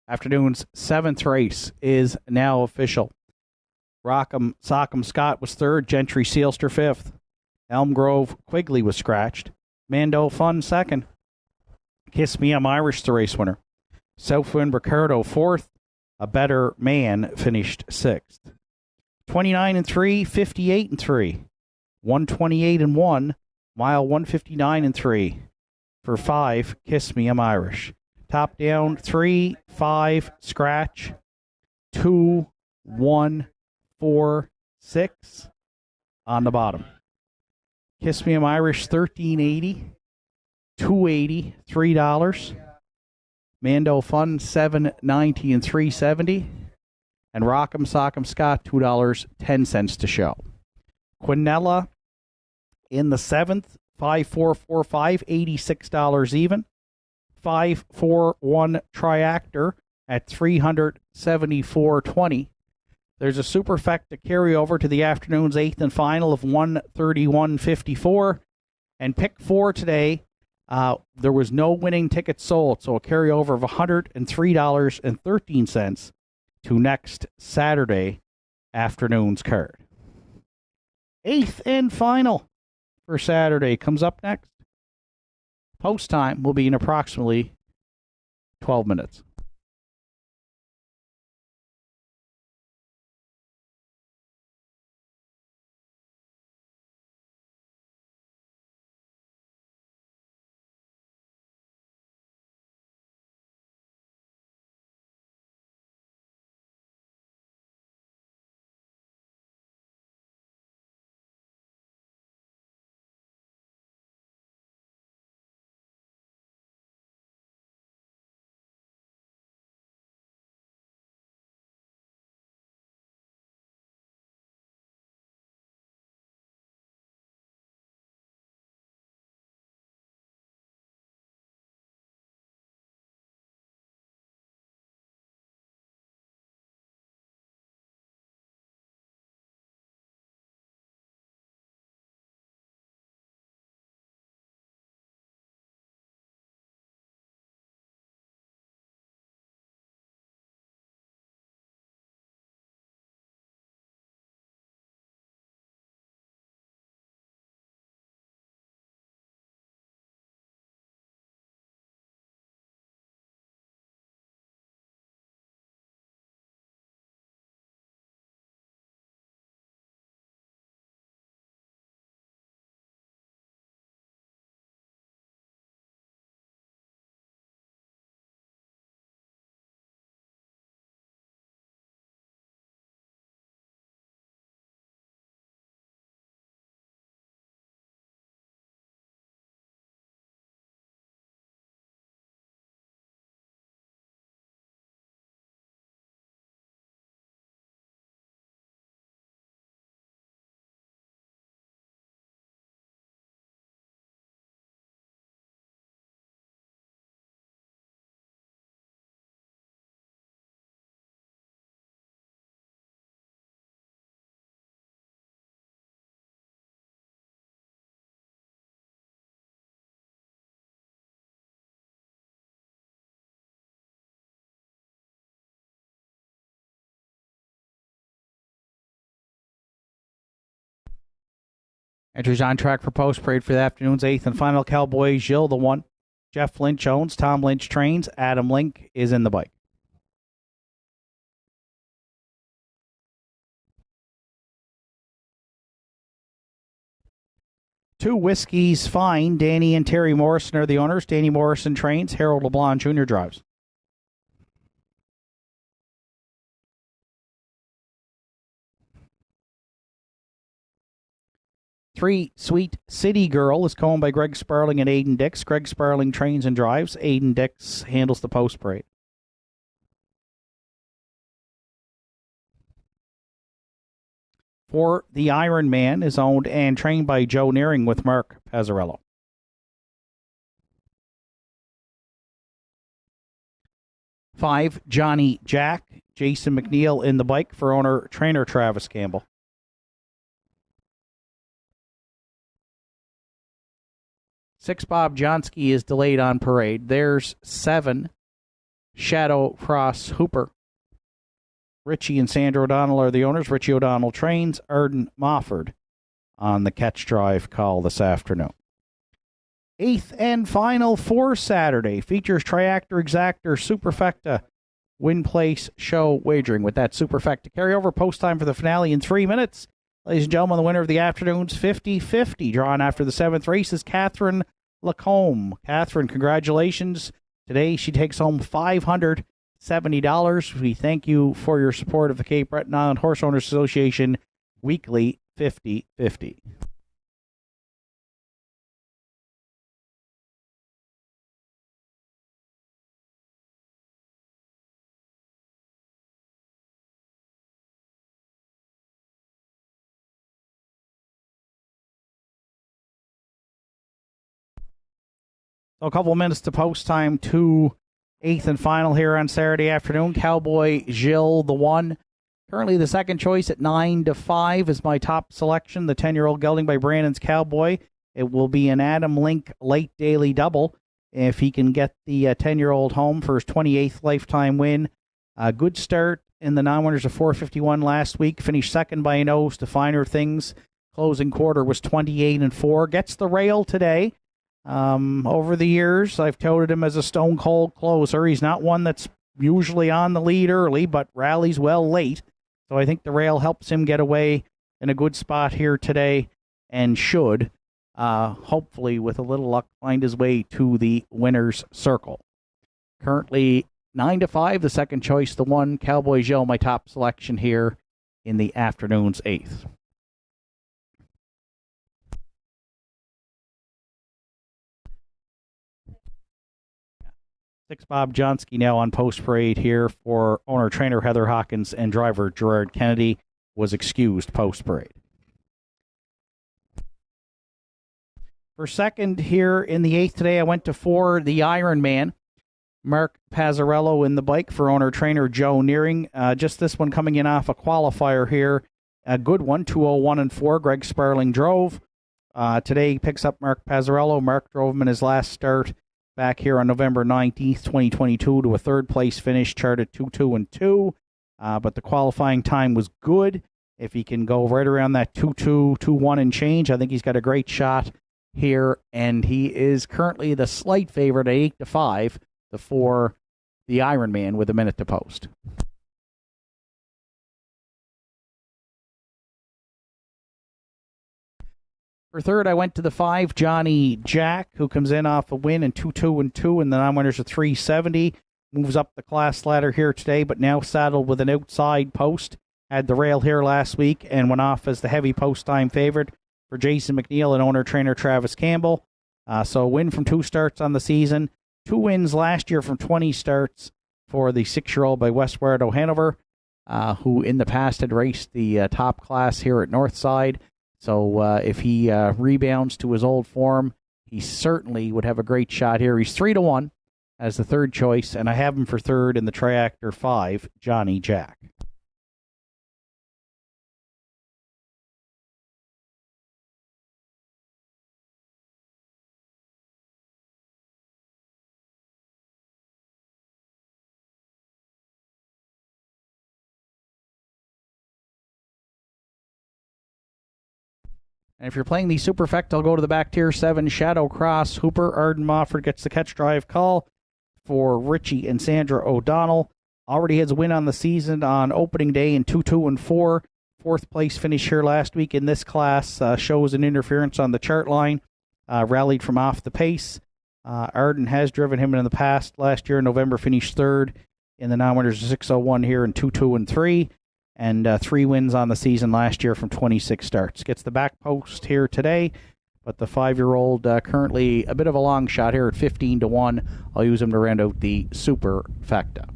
Afternoon's 7th race is now official. Rock'em Sock'em Scott was 3rd. Gentry Sealster 5th. Elm Grove Quigley was scratched. Mando Fun 2nd. Kiss Me I'm Irish the race winner. Southwind Ricardo 4th. A Better Man finished 6th. 29-3, 58-3, 128-1, mile 159-3 for 5. Kiss Me I'm Irish. Top down 3, 5, scratch 2, 1, 4, 6 on the bottom. Kiss Me I'm Irish $13.80, $2.80, $3. Mando Fun $7.90 and $3.70, and Rock'em Sock'em Scott $2.10 to show. Quinella in the 7th, 5-4-4-5, $86 even. 5-4-1 Triactor at $374.20. There's a superfecta carryover to the afternoon's 8th and final of $131.54. And pick 4 today, there was no winning ticket sold, so a carryover of $103.13 to next Saturday afternoon's card. 8th and final for Saturday comes up next. Post time will be in approximately 12 minutes. Entries on track for post parade for the afternoon's 8th and final. Cowboy Gilles the 1. Jeff Lynch owns. Tom Lynch trains. Adam Link is in the bike. Two Whiskeys Fine. Danny and Terry Morrison are the owners. Danny Morrison trains. Harold LeBlanc Jr. drives. Three Sweet City Girl is combed by Greg Sparling and Aiden Dix. Greg Sparling trains and drives. Aiden Dix handles the post parade. 4 The Iron Man is owned and trained by Joe Nearing with Mark Pazzarello. 5 Johnny Jack. Jason McNeil in the bike for owner-trainer Travis Campbell. 6 Bob Johnsky is delayed on parade. There's 7 Shadow Cross Hooper. Richie and Sandra O'Donnell are the owners. Richie O'Donnell trains. Arden Mofford on the catch drive call this afternoon. Eighth and final for Saturday features Triactor Exactor Superfecta Win Place Show wagering with that Superfecta carryover. Post time for the finale in 3 minutes. Ladies and gentlemen, the winner of the afternoon's 50-50 drawn after the 7th race is Catherine Lacombe. Catherine, congratulations. Today she takes home $570. We thank you for your support of the Cape Breton Island Horse Owners Association weekly 50-50. So a couple of minutes to post time to 8th and final here on Saturday afternoon. Cowboy Gilles, the 1. Currently the second choice at 9-5 is my top selection. The 10-year-old gelding by Brandon's Cowboy. It will be an Adam Link late daily double if he can get the 10-year-old home for his 28th lifetime win. A good start in the non-winners of 451 last week. Finished second by a nose to Finer Things. Closing quarter was 28-4. Gets the rail today. Over the years, I've touted him as a stone cold closer. He's not one that's usually on the lead early, but rallies well late. So I think the rail helps him get away in a good spot here today and should, hopefully with a little luck, find his way to the winner's circle. Currently 9-5, the second choice, the 1, Cowboy Gilles, my top selection here in the afternoon's 8th. 6 Bob Johnsky now on post parade here for owner-trainer Heather Hawkins and driver Gerard Kennedy was excused post parade. For second here in the 8th today, I went to 4, the Iron Man. Mark Pazzarello in the bike for owner-trainer Joe Nearing. Just this one coming in off a qualifier here. A good one, 201-4. Greg Sparling drove. Today he picks up Mark Pazzarello. Mark drove him in his last start back here on November 19th, 2022 to a third place finish, charted 2-2-2. But the qualifying time was good. If he can go right around that 2-2, 2-1 and change, I think he's got a great shot here. And he is currently the slight favorite at 8-5 for the Ironman with a minute to post. For third, I went to the 5, Johnny Jack, who comes in off a win in 2-2-2, and the non-winners are 370. Moves up the class ladder here today, but now saddled with an outside post. Had the rail here last week and went off as the heavy post time favorite for Jason McNeil and owner-trainer Travis Campbell. So a win from 2 starts on the season. 2 wins last year from 20 starts for the 6-year-old by Westward O'Hanover, who in the past had raced the top class here at Northside. So if he rebounds to his old form, he certainly would have a great shot here. He's 3-1 as the third choice, and I have him for third in the Triactor 5, Johnny Jack. And if you're playing the Superfecta, I'll go to the back tier 7, Shadow Cross Hooper. Arden Mofford gets the catch drive call for Richie and Sandra O'Donnell. Already has a win on the season on opening day in 2-2-4. Fourth place finish here last week in this class. Shows an interference on the chart line. Rallied from off the pace. Arden has driven him in the past. Last year in November finished third in the non-winners 601 here in 2-2-3. And 3 wins on the season last year from 26 starts. Gets the back post here today, but the 5-year-old currently a bit of a long shot here at 15-1. I'll use him to round out the Superfecta.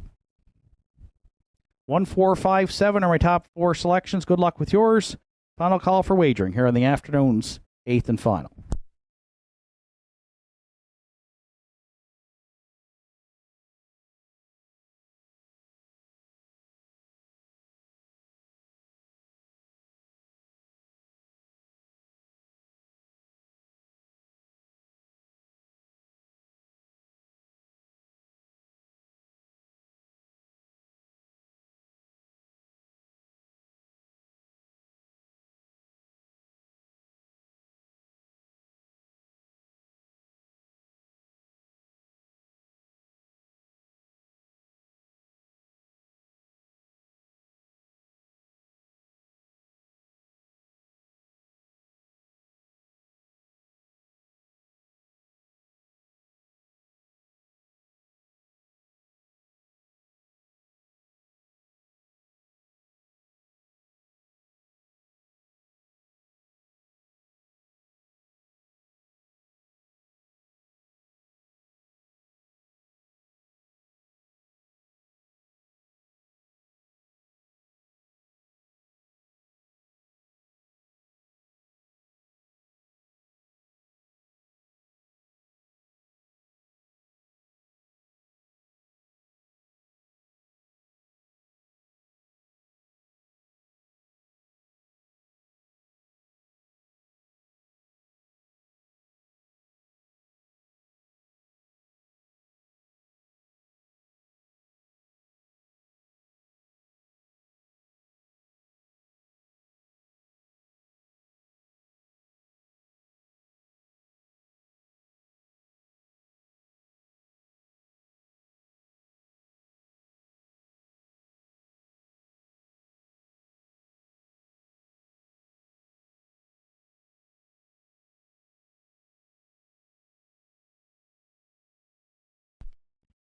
1, 4, 5, 7 are my top 4 selections. Good luck with yours. Final call for wagering here on the afternoon's 8th and final.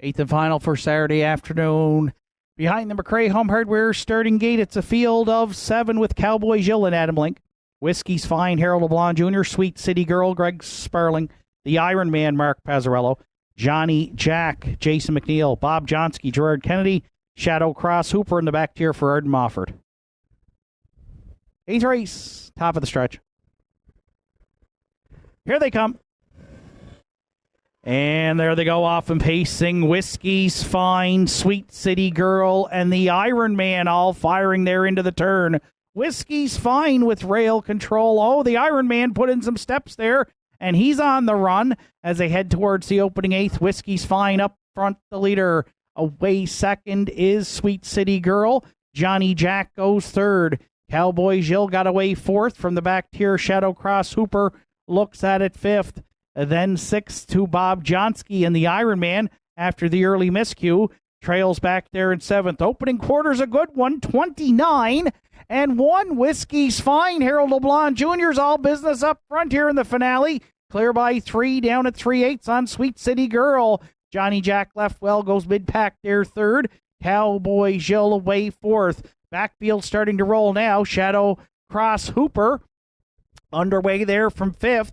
Eighth and final for Saturday afternoon. Behind the McRae Home Hardware starting gate, it's a field of 7 with Cowboy Jill and Adam Link. Whiskey's Fine, Harold LeBlanc Jr., Sweet City Girl, Greg Sparling, The Iron Man, Mark Pazzarello, Johnny Jack, Jason McNeil, Bob Johnsky, Gerard Kennedy, Shadow Cross Hooper in the back tier for Arden Mofford. 8th race, top of the stretch. Here they come. And there they go off and pacing. Whiskey's Fine, Sweet City Girl, and the Iron Man all firing there into the turn. Whiskey's Fine with rail control. Oh, the Iron Man put in some steps there, and he's on the run as they head towards the opening 8th. Whiskey's Fine up front, the leader. Away second is Sweet City Girl. Johnny Jack goes third. Cowboy Jill got away 4th from the back tier. Shadow Cross Hooper looks at it 5th. Then 6th to Bob Johnsky, and the Iron Man, after the early miscue, trails back there in 7th. Opening quarter's a good one, 29-1. Whiskey's Fine. Harold LeBlanc Jr.'s all business up front here in the finale. Clear by 3, down at 3/8 on Sweet City Girl. Johnny Jack left well, goes mid-pack there 3rd. Cowboy Jill away 4th. Backfield starting to roll now. Shadow Cross Hooper underway there from 5th.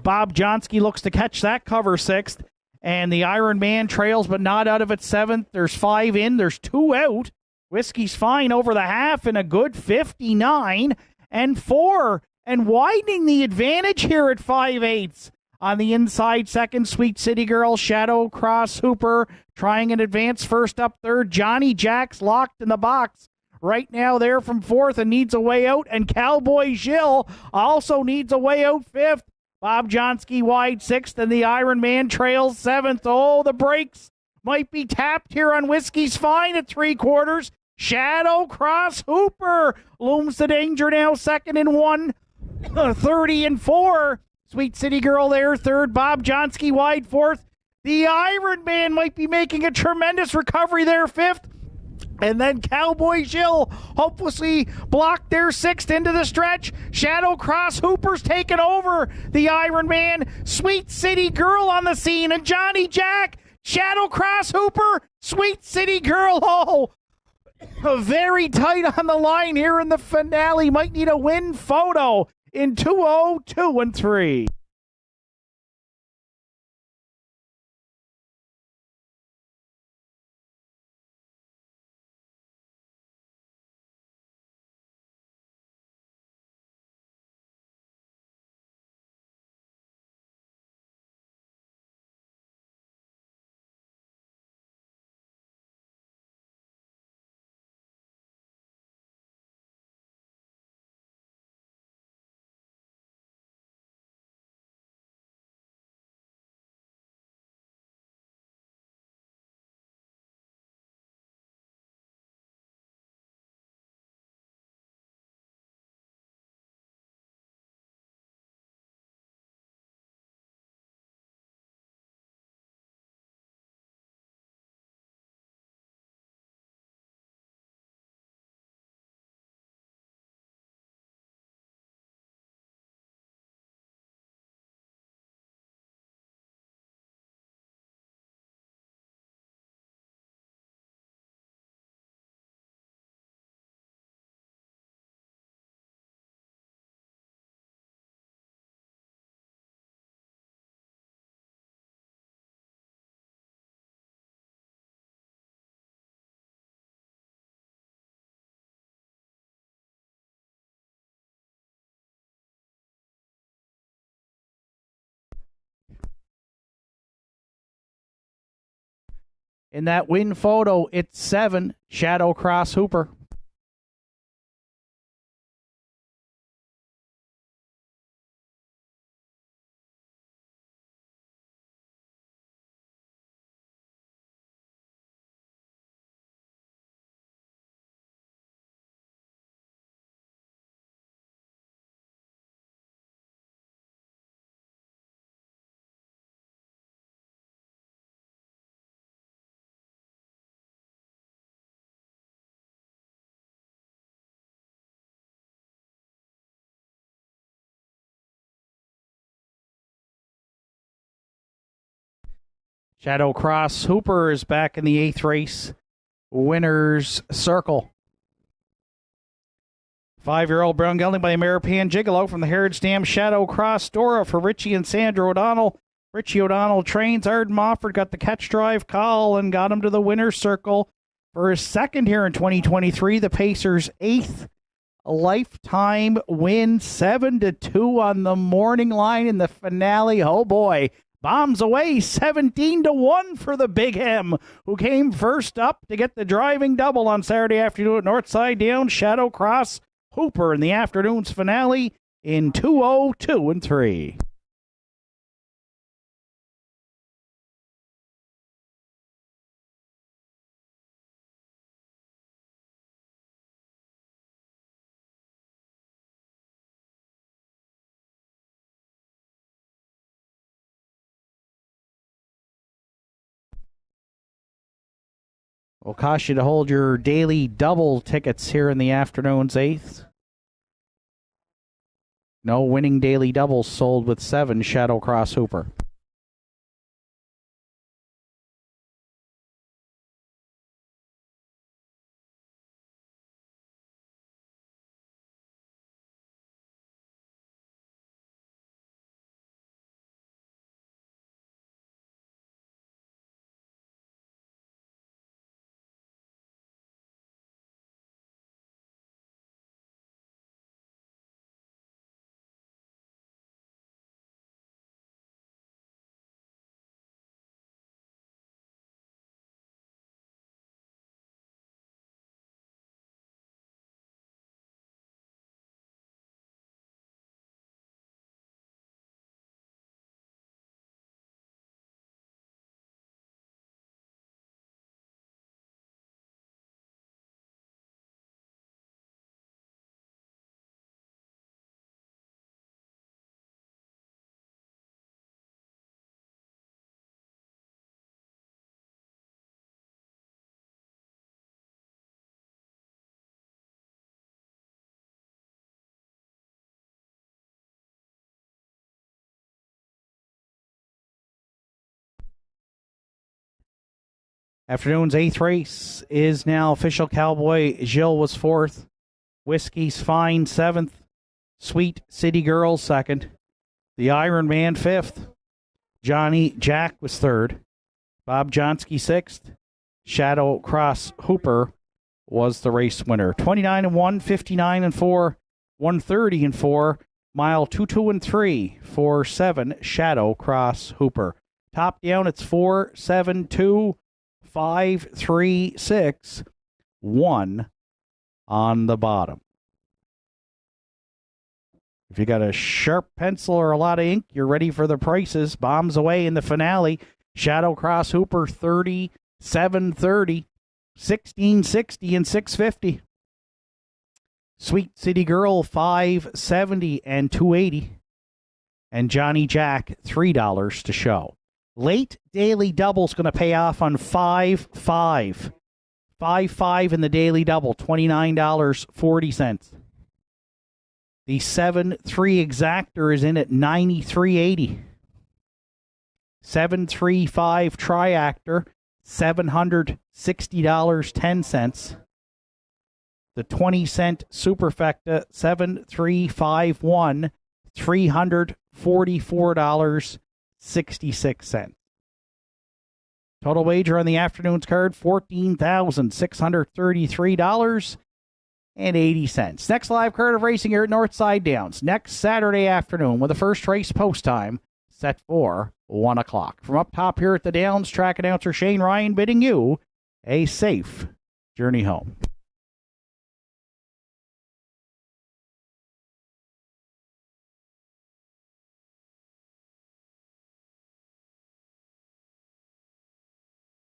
Bob Johnsky looks to catch that cover 6th. And the Iron Man trails, but not out of it 7th. There's 5 in. There's 2 out. Whiskey's Fine over the half in a good 59-4. And widening the advantage here at 5/8. On the inside, second, Sweet City Girl, Shadow Cross Hooper trying an advance first up 3rd. Johnny Jack's locked in the box right now there from 4th and needs a way out. And Cowboy Jill also needs a way out 5th. Bob Johnsky wide 6th, and the Iron Man trails 7th. Oh, the brakes might be tapped here on Whiskey's Fine at 3/4. Shadow Cross Hooper looms the danger now, 2nd and 1, 30-4. Sweet City Girl there, 3rd. Bob Johnsky wide 4th. The Iron Man might be making a tremendous recovery there, 5th. And then Cowboy Jill hopelessly blocked their 6th into the stretch. Shadow Cross Hooper's taken over the Iron Man. Sweet City Girl on the scene. And Johnny Jack, Shadow Cross Hooper, Sweet City Girl. Oh, very tight on the line here in the finale. Might need a win photo in 2-0, 2 and 3. In that win photo, it's 7, Shadow Cross Hooper. Shadow Cross Hooper is back in the 8th race. Winner's Circle. 5-year-old brown gelding by American Gigolo from the Heritage Dam. Shadow Cross Dora for Richie and Sandra O'Donnell. Richie O'Donnell trains. Arden Mofford got the catch drive call and got him to the winner's circle for his second here in 2023. The Pacers' 8th lifetime win, 7-2 on the morning line in the finale. Oh boy, bombs away, 17-1 for the Big M, who came first up to get the driving double on Saturday afternoon at Northside Down. Shadow Cross Hooper in the afternoon's finale in 2:02 and 3. Will cost you to hold your daily double tickets here in the afternoon's 8th. No winning daily doubles sold with 7 Shadow Cross Hooper. Afternoon's 8th race is now official. Cowboy Gilles was 4th. Whiskey's Fine 7th. Sweet City Girl 2nd. The Iron Man 5th. Johnny Jack was 3rd. Bob Johnsky 6th. Shadow Cross Hooper was the race winner. 29-1, 59-4, 130-4. Mile 2-2-3 for 7 Shadow Cross Hooper. Top down, it's 4-7-2. 5, 3, 6, 1 on the bottom. If you got a sharp pencil or a lot of ink, you're ready for the prices. Bombs away in the finale. Shadow Cross Hooper 30, 730, 1660 and 650. Sweet City Girl 570 and 280. And Johnny Jack $3 to show. Late daily double's going to pay off on 5-5. 5-5 in the daily double, $29.40. The 7-3 exactor is in at $93.80. 7-3-5 triactor, $760.10. The 20-cent superfecta, 7-3-5-1, $344.66. Total wager on the afternoon's card, $14,633.80. Next live card of racing here at Northside Downs, next Saturday afternoon, with the first race post time set for 1 o'clock. From up top here at the Downs, track announcer Shane Ryan bidding you a safe journey home.